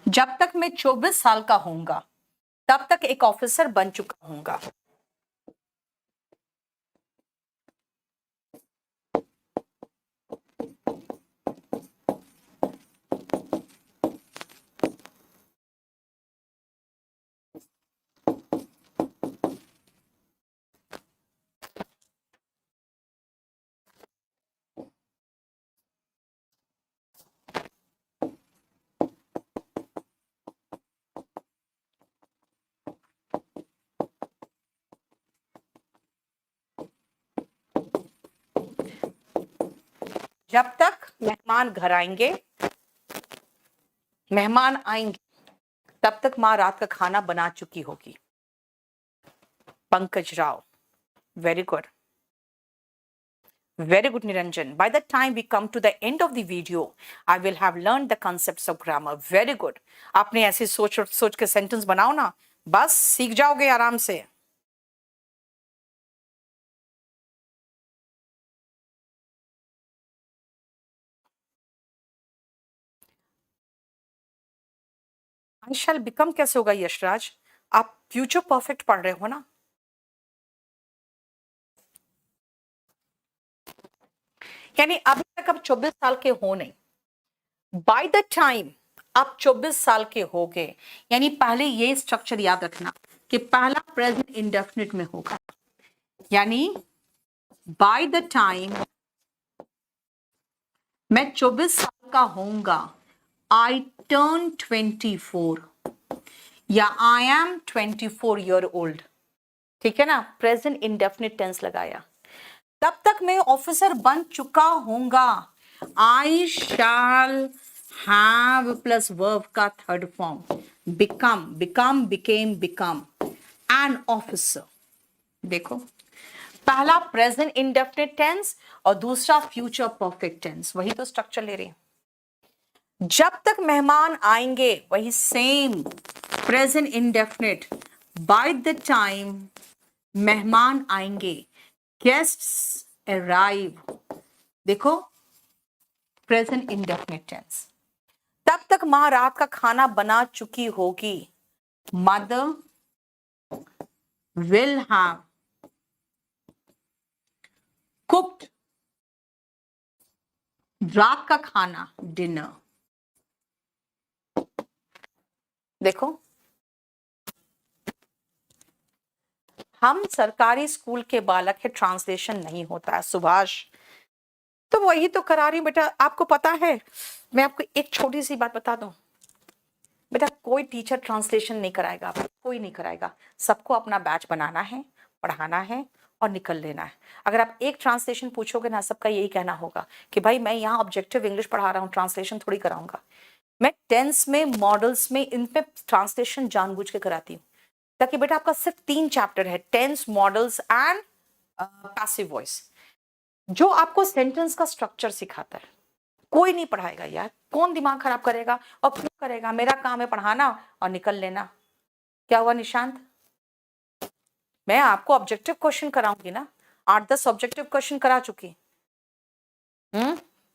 जब तक मैं 24 साल का होऊंगा तब तक एक ऑफिसर बन चुका हूंगा। जब तक मेहमान घर आएंगे, मेहमान आएंगे तब तक माँ रात का खाना बना चुकी होगी। Pankaj Rao, very good, very good Niranjan. By the time we come to the end of the video I will have learned the concepts of grammar. Very good. आपने ऐसे सोच के सेंटेंस बनाओ ना, बस सीख जाओगे आराम से। I shall become कैसे होगा यशराज? आप फ्यूचर परफेक्ट पढ़ रहे हो ना, यानी अभी तक आप 24 साल के हो नहीं। बाय द टाइम आप 24 साल के हो गए, यानी पहले ये स्ट्रक्चर याद रखना कि पहला प्रेजेंट इंडेफिनिट में होगा, यानी बाय द टाइम मैं 24 साल का होऊंगा, आई टर्न 24 या आई एम 24 ईयर ओल्ड, ठीक है ना? प्रेजेंट इंडेफिनिट टेंस लगाया। तब तक मैं ऑफिसर बन चुका होऊंगा, आई शैल हैव प्लस वर्ब का third form become, become, became, become an officer. देखो पहला प्रेजेंट इंडेफिनिट टेंस और दूसरा फ्यूचर परफेक्ट टेंस, वही तो स्ट्रक्चर ले रहे हैं। जब तक मेहमान आएंगे वही same present indefinite, bye the time मेहमान आएंगे, गेस्ट्स अराइव, देखो प्रेजेंट इंडेफिनिट टेंस। तब तक मां रात का खाना बना चुकी होगी, मदर विल हैव कुक्ड, रात का खाना डिनर। देखो हम सरकारी स्कूल के बालक है, ट्रांसलेशन नहीं होता है सुभाष। तो वही तो करा रही बेटा, आपको पता है। मैं आपको एक छोटी सी बात बता दूं बेटा, कोई टीचर ट्रांसलेशन नहीं कराएगा आपको, कोई नहीं कराएगा। सबको अपना बैच बनाना है, पढ़ाना है और निकल लेना है। अगर आप एक ट्रांसलेशन पूछोगे ना, सबका यही कहना होगा कि भाई मैं यहाँ ऑब्जेक्टिव इंग्लिश पढ़ा रहा हूँ, ट्रांसलेशन थोड़ी कराऊंगा। मैं टेंस में, मॉडल्स में, इन पे ट्रांसलेशन जानबूझ के कराती हूँ, ताकि बेटा आपका सिर्फ 3 चैप्टर है, tense, modals and passive voice, जो आपको सेंटेंस का स्ट्रक्चर सिखाता है। कोई नहीं पढ़ाएगा यार, कौन दिमाग खराब करेगा और क्यों करेगा? मेरा काम है पढ़ाना और निकल लेना। क्या हुआ निशांत? मैं आपको ऑब्जेक्टिव क्वेश्चन कराऊंगी ना, 8-10 ऑब्जेक्टिव क्वेश्चन करा चुकी।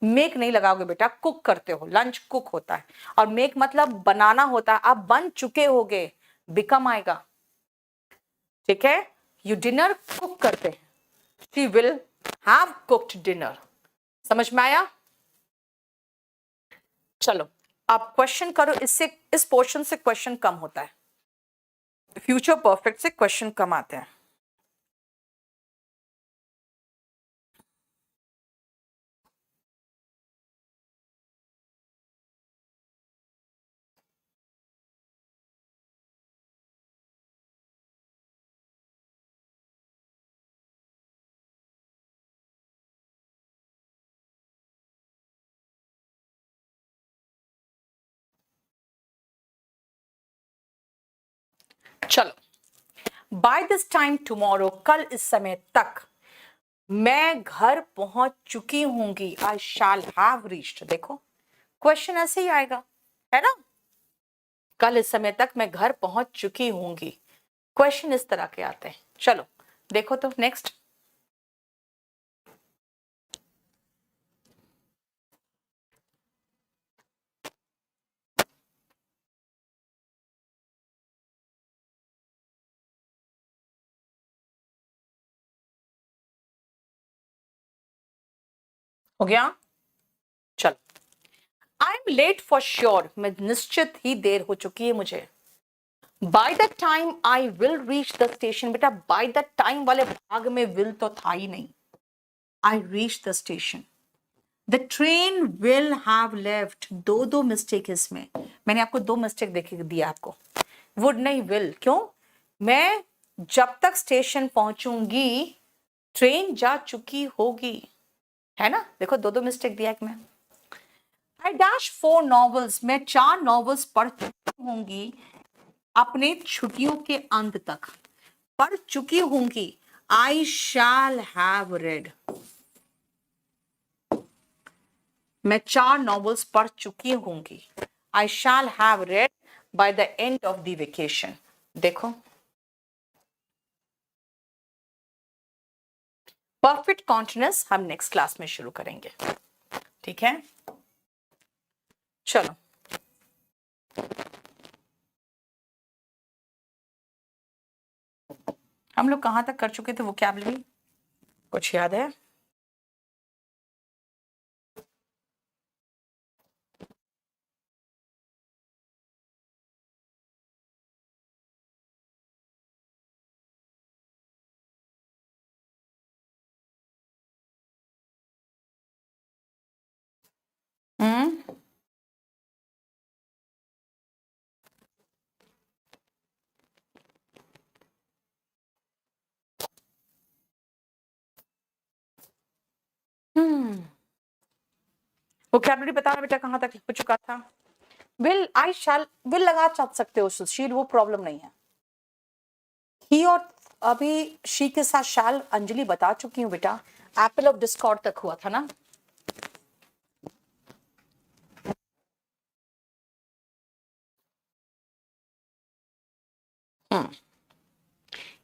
मेक नहीं लगाओगे बेटा, कुक करते हो, लंच कुक होता है, और मेक मतलब बनाना होता है। आप बन चुके होगे, बिकम आएगा, ठीक है। यू डिनर कुक करते हैं, she will have cooked dinner. समझ में आया? चलो आप क्वेश्चन करो, इससे इस पोर्शन से क्वेश्चन कम होता है, फ्यूचर परफेक्ट से क्वेश्चन कम आते हैं। चलो, बाय दिस टाइम टुमारो, कल इस समय तक मैं घर पहुंच चुकी होंगी, आई शैल हैव रीच्ड। देखो क्वेश्चन ऐसे ही आएगा, है ना। कल इस समय तक मैं घर पहुंच चुकी होंगी, क्वेश्चन इस तरह के आते हैं। चलो देखो तो नेक्स्ट। हो गया? चलो, I am late for sure, मैं निश्चित ही देर हो चुकी है मुझे। By the time I will reach the station, बेटा बाय द टाइम वाले भाग में विल तो था ही नहीं। I reach the station, the train will have left, दो मिस्टेक इसमें। मैंने आपको 2 मिस्टेक देखे दिया आपको, वुड नहीं विल। क्यों? मैं जब तक स्टेशन पहुंचूंगी ट्रेन जा चुकी होगी, है ना। देखो 2 मिस्टेक दिया एक में। आई डैश 4 नॉवेल्स, मैं 4 नॉवेल्स पढ़ चुकी होंगी अपने छुट्टियों के अंत तक, पढ़ चुकी होंगी। आई शैल हैव रेड, मैं 4 नॉवेल्स पढ़ चुकी होंगी। I shall have read by the end of the vacation. देखो परफेक्ट कॉन्टिन्यूअस हम नेक्स्ट क्लास में शुरू करेंगे, ठीक है। चलो हम लोग कहां तक कर चुके थे वोकैबुलरी, कुछ याद है? हम्म वोकैबुलरी बताना बेटा कहां तक हो चुका था। विल, आई शैल, विल लगा सकते हो सुशील, वो प्रॉब्लम नहीं है। ही और अभी शी के साथ शाल अंजलि बता चुकी हूँ बेटा, एप्पल ऑफ डिस्कॉर्ड तक हुआ था ना।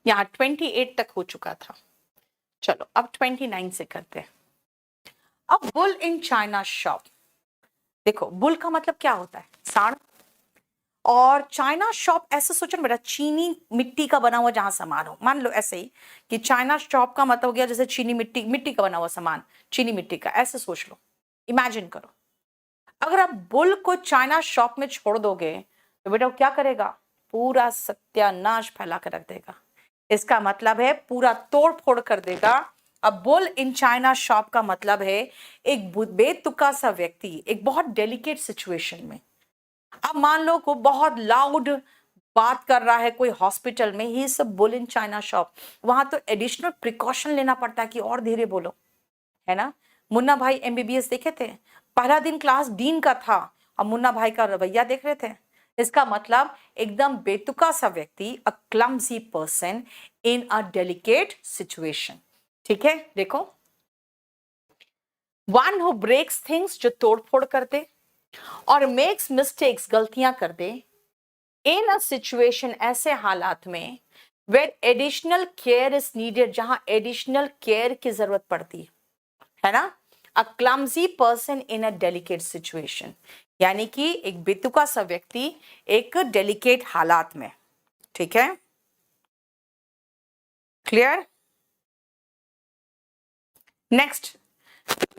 यहाँ 28 तक हो चुका था। चलो अब 29 से करते हैं। अब बुल इन चाइना शॉप, देखो बुल का मतलब क्या होता है, सांड, और चाइना शॉप ऐसे सोचो ना बेटा, चीनी मिट्टी का बना हुआ जहां सामान हो, मान लो ऐसे ही कि चाइना शॉप का मतलब हो गया जैसे चीनी मिट्टी, मिट्टी का बना हुआ सामान, चीनी मिट्टी का, ऐसे सोच लो, इमेजिन करो। अगर आप बुल को चाइना शॉप में छोड़ दोगे तो बेटा वो क्या करेगा, पूरा सत्यानाश फैला कर रख देगा। इसका मतलब है पूरा तोड़ फोड़ कर देगा। अब बुल इन चाइना शॉप का मतलब है एक बेतुका सा व्यक्ति एक बहुत डेलिकेट सिचुएशन में, अब मान लो को बहुत लाउड बात कर रहा है कोई हॉस्पिटल में, ही सब बुल इन चाइना शॉप, वहां तो एडिशनल प्रिकॉशन लेना पड़ता है कि और धीरे बोलो, है ना। मुन्ना भाई एमबीबीएस देखे थे, पहला दिन क्लास डीन का था और मुन्ना भाई का रवैया देख रहे थे। इसका मतलब एकदम बेतुका सा व्यक्ति, a clumsy person in a delicate situation. ठीक है, देखो, वन हु ब्रेक्स थिंग्स, जो तोड़ फोड़ कर दे, और मेक्स मिस्टेक्स, गलतियां कर दे, इन अ सिचुएशन, ऐसे हालात में, where additional care is needed, जहां एडिशनल केयर की जरूरत पड़ती है ना। A clumsy person in a delicate situation, यानी कि एक बेतुका सा व्यक्ति एक डेलिकेट हालात में। ठीक है, clear. Next,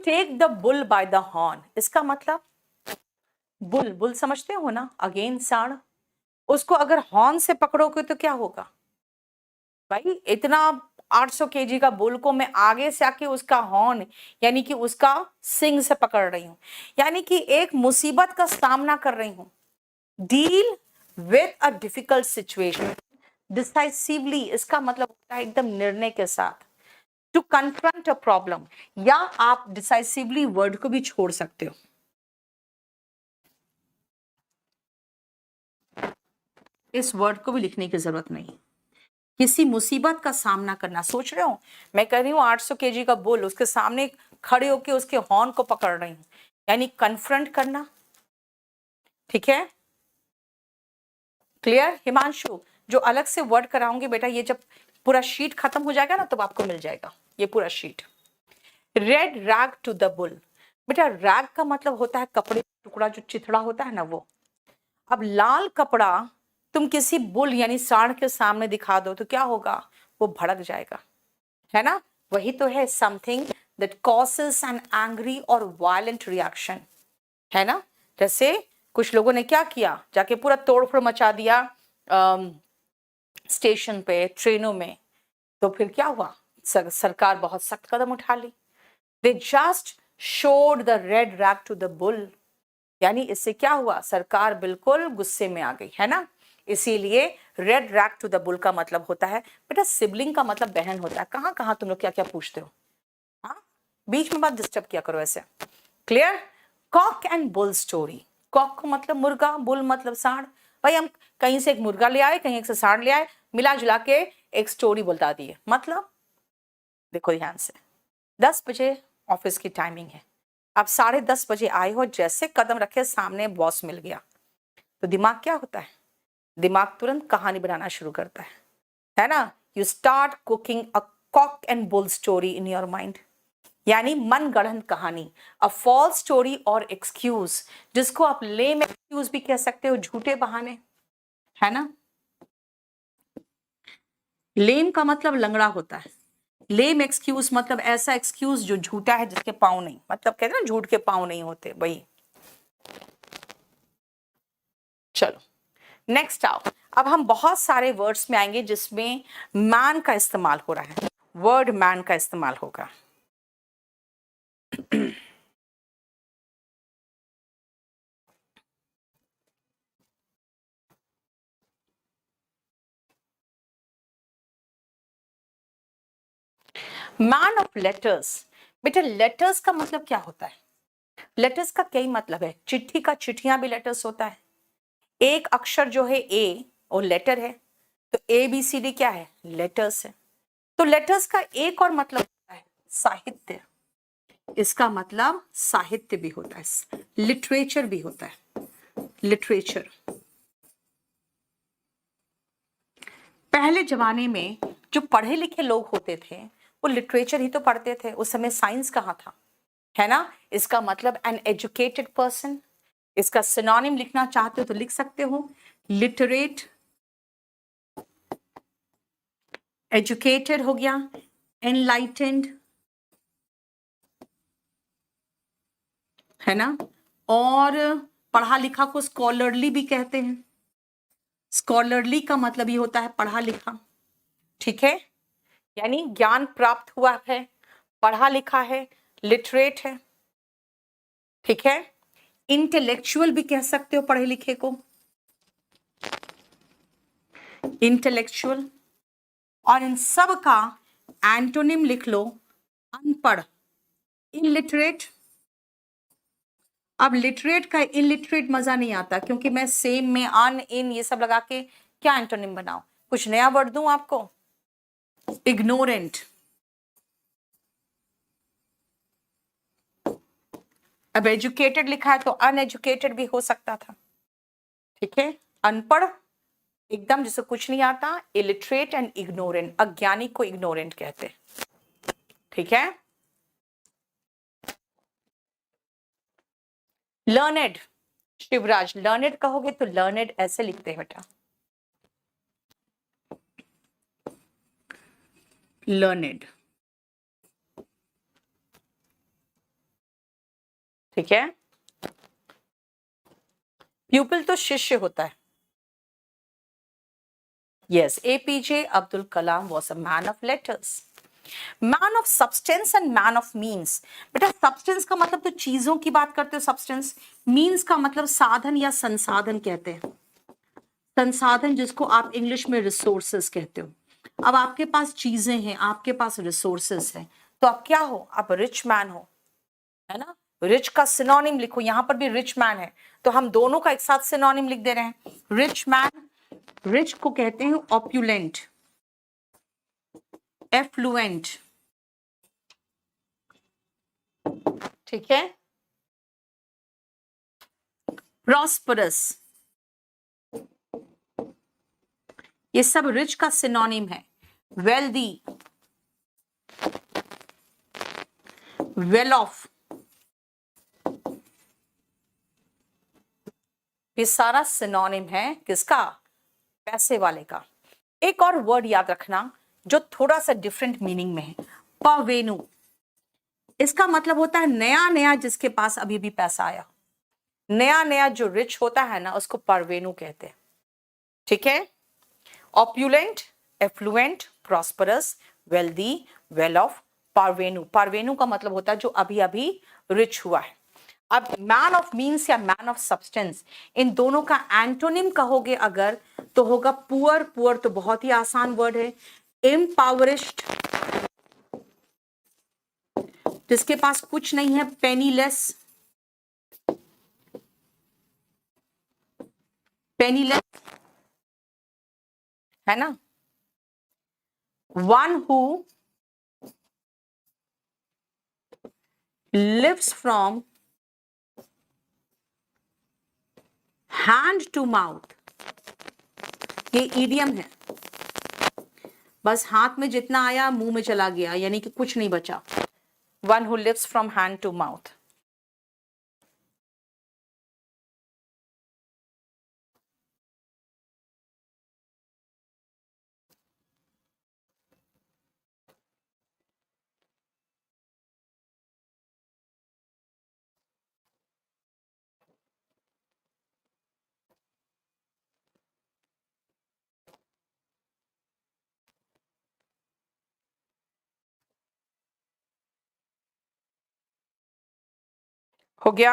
take the bull by the horn, इसका मतलब बुल, बुल समझते हो ना, अगेन सांड, उसको अगर हॉर्न से पकड़ोगे तो क्या होगा भाई, इतना 800 केजी का बुल को मैं आगे से आके उसका हॉर्न यानी कि उसका सिंग से पकड़ रही हूं, यानी कि एक मुसीबत का सामना कर रही हूं। Deal with a difficult situation decisively, इसका मतलब होता है एकदम निर्णय के साथ। टू कन्फ्रंट अ प्रॉब्लम, या आप डिसाइसिवली वर्ड को भी छोड़ सकते हो, इस वर्ड को भी लिखने की जरूरत नहीं। किसी मुसीबत का सामना करना, सोच रहे हो मैं कह रही हूँ 800 केजी का बुल, उसके सामने खड़े होके उसके हॉर्न को पकड़ रही हूँ, यानी कन्फ्रंट करना। ठीक है, क्लियर हिमांशु, जो अलग से वर्ड कराऊंगी बेटा, ये जब पूरा शीट खत्म हो जाएगा ना तब आपको मिल जाएगा ये पूरा sheet. Red rag to the bull, बेटा रैग का मतलब होता है कपड़े टुकड़ा, जो चिथड़ा होता है ना वो। अब लाल कपड़ा तुम किसी बुल यानी सांड के सामने दिखा दो तो क्या होगा, वो भड़क जाएगा, है ना। वही तो है, something that causes an angry और वायलेंट रिएक्शन, है ना। जैसे कुछ लोगों ने क्या किया, जाके पूरा तोड़फोड़ मचा दिया स्टेशन पे, ट्रेनों में, तो फिर क्या हुआ, सरकार बहुत सख्त कदम उठा ली। They just showed the red rag to the bull, यानी इससे क्या हुआ, सरकार बिल्कुल गुस्से में आ गई, है ना। इसीलिए red rag to the bull का मतलब होता है बेटा, सिबलिंग का मतलब बहन होता है। कहां कहां तुम लोग क्या क्या पूछते हो, हाँ, बीच में बात डिस्टर्ब किया करो ऐसे। Clear. Cock and bull story, cock को मतलब मुर्गा, बुल मतलब सांड। भाई हम कहीं से एक मुर्गा ले आए, कहीं से सांड ले आए, मिला जुला के एक स्टोरी बता दिए। मतलब देखो ध्यान से, 10 बजे ऑफिस की टाइमिंग है, आप 10:30 बजे आए हो, जैसे कदम रखे सामने बॉस मिल गया, तो दिमाग क्या होता है, दिमाग तुरंत कहानी बनाना शुरू करता है ना। You start cooking a cock and bull story in your mind, यानी मन गढ़ंत कहानी, अ फॉल्स स्टोरी और एक्सक्यूज, जिसको आप लेम एक्सक्यूज भी कह सकते हो, झूठे बहाने, है ना। लेम का मतलब लंगड़ा होता है, लेम एक्सक्यूज मतलब ऐसा एक्सक्यूज जो झूठा है, जिसके पाँव नहीं, मतलब कहते हैं ना झूठ के पाँव नहीं होते, वही। चलो नेक्स्ट आओ, अब हम बहुत सारे वर्ड्स में आएंगे जिसमें मैन का इस्तेमाल हो रहा है, वर्ड मैन का इस्तेमाल होगा। मैन ऑफ लेटर्स, बेटा लेटर्स का मतलब क्या होता है, लेटर्स का कई मतलब है, चिट्ठी का चिट्ठियां भी लेटर्स होता है, एक अक्षर जो है ए वो लेटर है, तो ABCD क्या है? लेटर्स है। तो लेटर्स का एक और मतलब होता है साहित्य। इसका मतलब साहित्य भी होता है, लिटरेचर भी होता है, लिटरेचर। पहले जमाने में जो पढ़े लिखे लोग होते थे वो लिटरेचर ही तो पढ़ते थे, उस समय साइंस कहाँ था, है ना। इसका मतलब एन एजुकेटेड पर्सन। इसका सिनोनिम लिखना चाहते हो तो लिख सकते हो, लिटरेट, एजुकेटेड हो गया, एनलाइटेंड, है ना। और पढ़ा लिखा को स्कॉलरली भी कहते हैं। स्कॉलरली का मतलब ये होता है पढ़ा लिखा, ठीक है, यानी ज्ञान प्राप्त हुआ है, पढ़ा लिखा है, लिटरेट है, ठीक है। इंटेलेक्चुअल भी कह सकते हो पढ़े लिखे को, इंटेलेक्चुअल। और इन सब का एंटोनिम लिख लो अनपढ़, इलिटरेट। अब लिटरेट का इलिटरेट मजा नहीं आता, क्योंकि मैं सेम में अन इन ये सब लगा के क्या एंटोनिम बनाऊं, कुछ नया वर्ड दूं आपको। इग्नोरेंट। अब एजुकेटेड लिखा है तो अनएजुकेटेड भी हो सकता था, ठीक है। अनपढ़ एकदम जिसे कुछ नहीं आता, इलिटरेट एंड इग्नोरेंट, अज्ञानी को इग्नोरेंट कहते हैं, ठीक है। लर्नेड, शिवराज लर्नेड कहोगे तो लर्नेड ऐसे लिखते हैं बेटा, लर्नेड, ठीक है। प्यूपिल तो शिष्य होता है। Yes, APJ Abdul Kalam was a man of letters, man of substance and man of means. बेटा सब्सटेंस का मतलब तो चीजों की बात करते हो सब्सटेंस, मीन्स का मतलब साधन या संसाधन कहते हैं, संसाधन जिसको आप इंग्लिश में रिसोर्सेस कहते हो। अब आपके पास चीजें हैं, आपके पास रिसोर्सेस हैं, तो आप क्या हो, आप रिच मैन हो, है ना। रिच का सिनोनिम लिखो, यहां पर भी रिच मैन है, तो हम दोनों का एक साथ सिनोनिम लिख दे रहे हैं, रिच मैन। रिच को कहते हैं ऑप्युलेंट, एफ्लुएंट, ठीक है, प्रॉस्परस, ये सब रिच का सिनोनिम है। वेल्दी, वेल ऑफ, ये सारा सिनोनिम है किसका, पैसे वाले का। एक और वर्ड याद रखना जो थोड़ा सा डिफरेंट मीनिंग में है, पवेनु। इसका मतलब होता है नया नया जिसके पास अभी भी पैसा आया, नया नया जो रिच होता है ना उसको परवेनु कहते हैं, ठीक है। Opulent, affluent, prosperous, wealthy, well off, parvenu. Parvenu का मतलब होता है जो अभी अभी रिच हुआ है। अब मैन ऑफ मीन्स या मैन ऑफ सब्सटेंस, इन दोनों का एंटोनिम कहोगे अगर तो होगा पुअर। पुअर तो बहुत ही आसान वर्ड है। इम्पावरिश्ड, जिसके पास कुछ नहीं है, पेनीलेस, पेनीलेस, है ना। One who lives from hand to mouth, ये ईडियम है। बस हाथ में जितना आया मुंह में चला गया, यानी कि कुछ नहीं बचा। One who lives from hand to mouth. हो गया।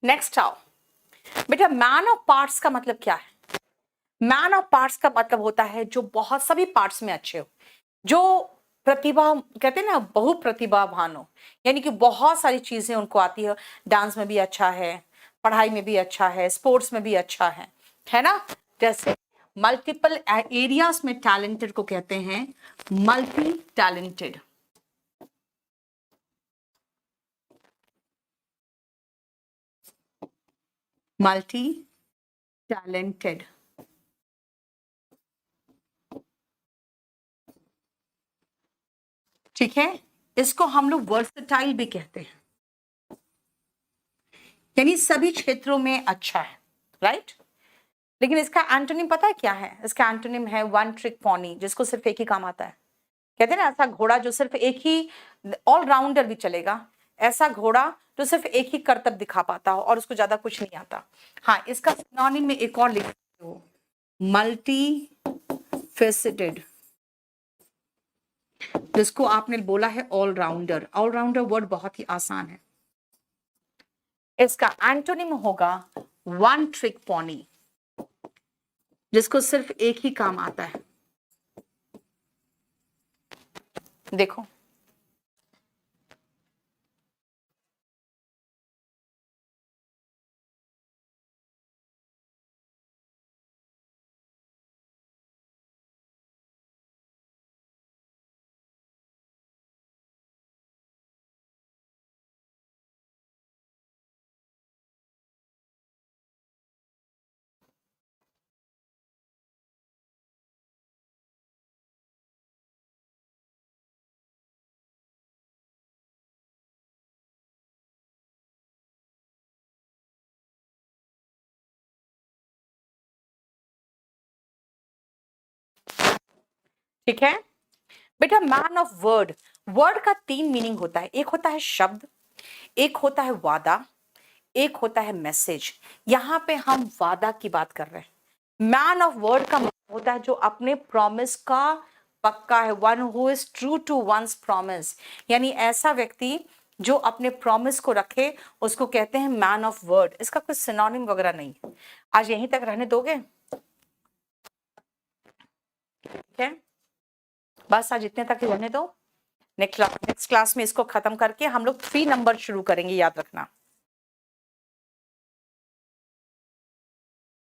नेक्स्ट आओ बेटा, मैन ऑफ पार्ट्स का मतलब क्या है? मैन ऑफ पार्ट्स का मतलब होता है जो बहुत सभी पार्ट्स में अच्छे हो, जो प्रतिभा कहते हैं ना, बहु प्रतिभावान हो, यानी कि बहुत सारी चीजें उनको आती है। डांस में भी अच्छा है, पढ़ाई में भी अच्छा है, स्पोर्ट्स में भी अच्छा है ना। जैसे मल्टीपल एरियाज में टैलेंटेड को कहते हैं मल्टी टैलेंटेड। मल्टी टैलेंटेड, ठीक है। इसको हम लोग वर्सटाइल भी कहते हैं, यानी सभी क्षेत्रों में अच्छा है, राइट। लेकिन इसका एंटोनिम पता है क्या है? इसका एंटोनिम है वन ट्रिक पॉनी, जिसको सिर्फ एक ही काम आता है। कहते हैं ना, ऐसा घोड़ा जो सिर्फ एक ही, ऑलराउंडर भी चलेगा, ऐसा घोड़ा जो सिर्फ एक ही करतब दिखा पाता हो और उसको ज्यादा कुछ नहीं आता। हाँ, इसका सिनोनिम में एक और लिख सकते हो, मल्टी फेसेटेड, जिसको आपने बोला है ऑलराउंडर। ऑलराउंडर वर्ड बहुत ही आसान है। इसका एंटोनिम होगा वन ट्रिक पॉनी, जिसको सिर्फ एक ही काम आता है। देखो, ठीक है बेटा। मैन ऑफ वर्ड, वर्ड का तीन मीनिंग होता है। एक होता है शब्द, एक होता है वादा, एक होता है मैसेज। यहां पे हम वादा की बात कर रहे हैं। मैन ऑफ वर्ड का मतलब होता है जो अपने प्रॉमिस का पक्का है, one who is true to one's promise, यानी ऐसा व्यक्ति जो अपने प्रॉमिस को रखे, उसको कहते हैं मैन ऑफ वर्ड। इसका कुछ सिनोनिम वगैरह नहीं है। आज यहीं तक रहने दोगे? ठीक है, बस आज इतने तक ही रहने दो। नेक्स्ट क्लास में इसको खत्म करके हम लोग 3 नंबर शुरू करेंगे, याद रखना।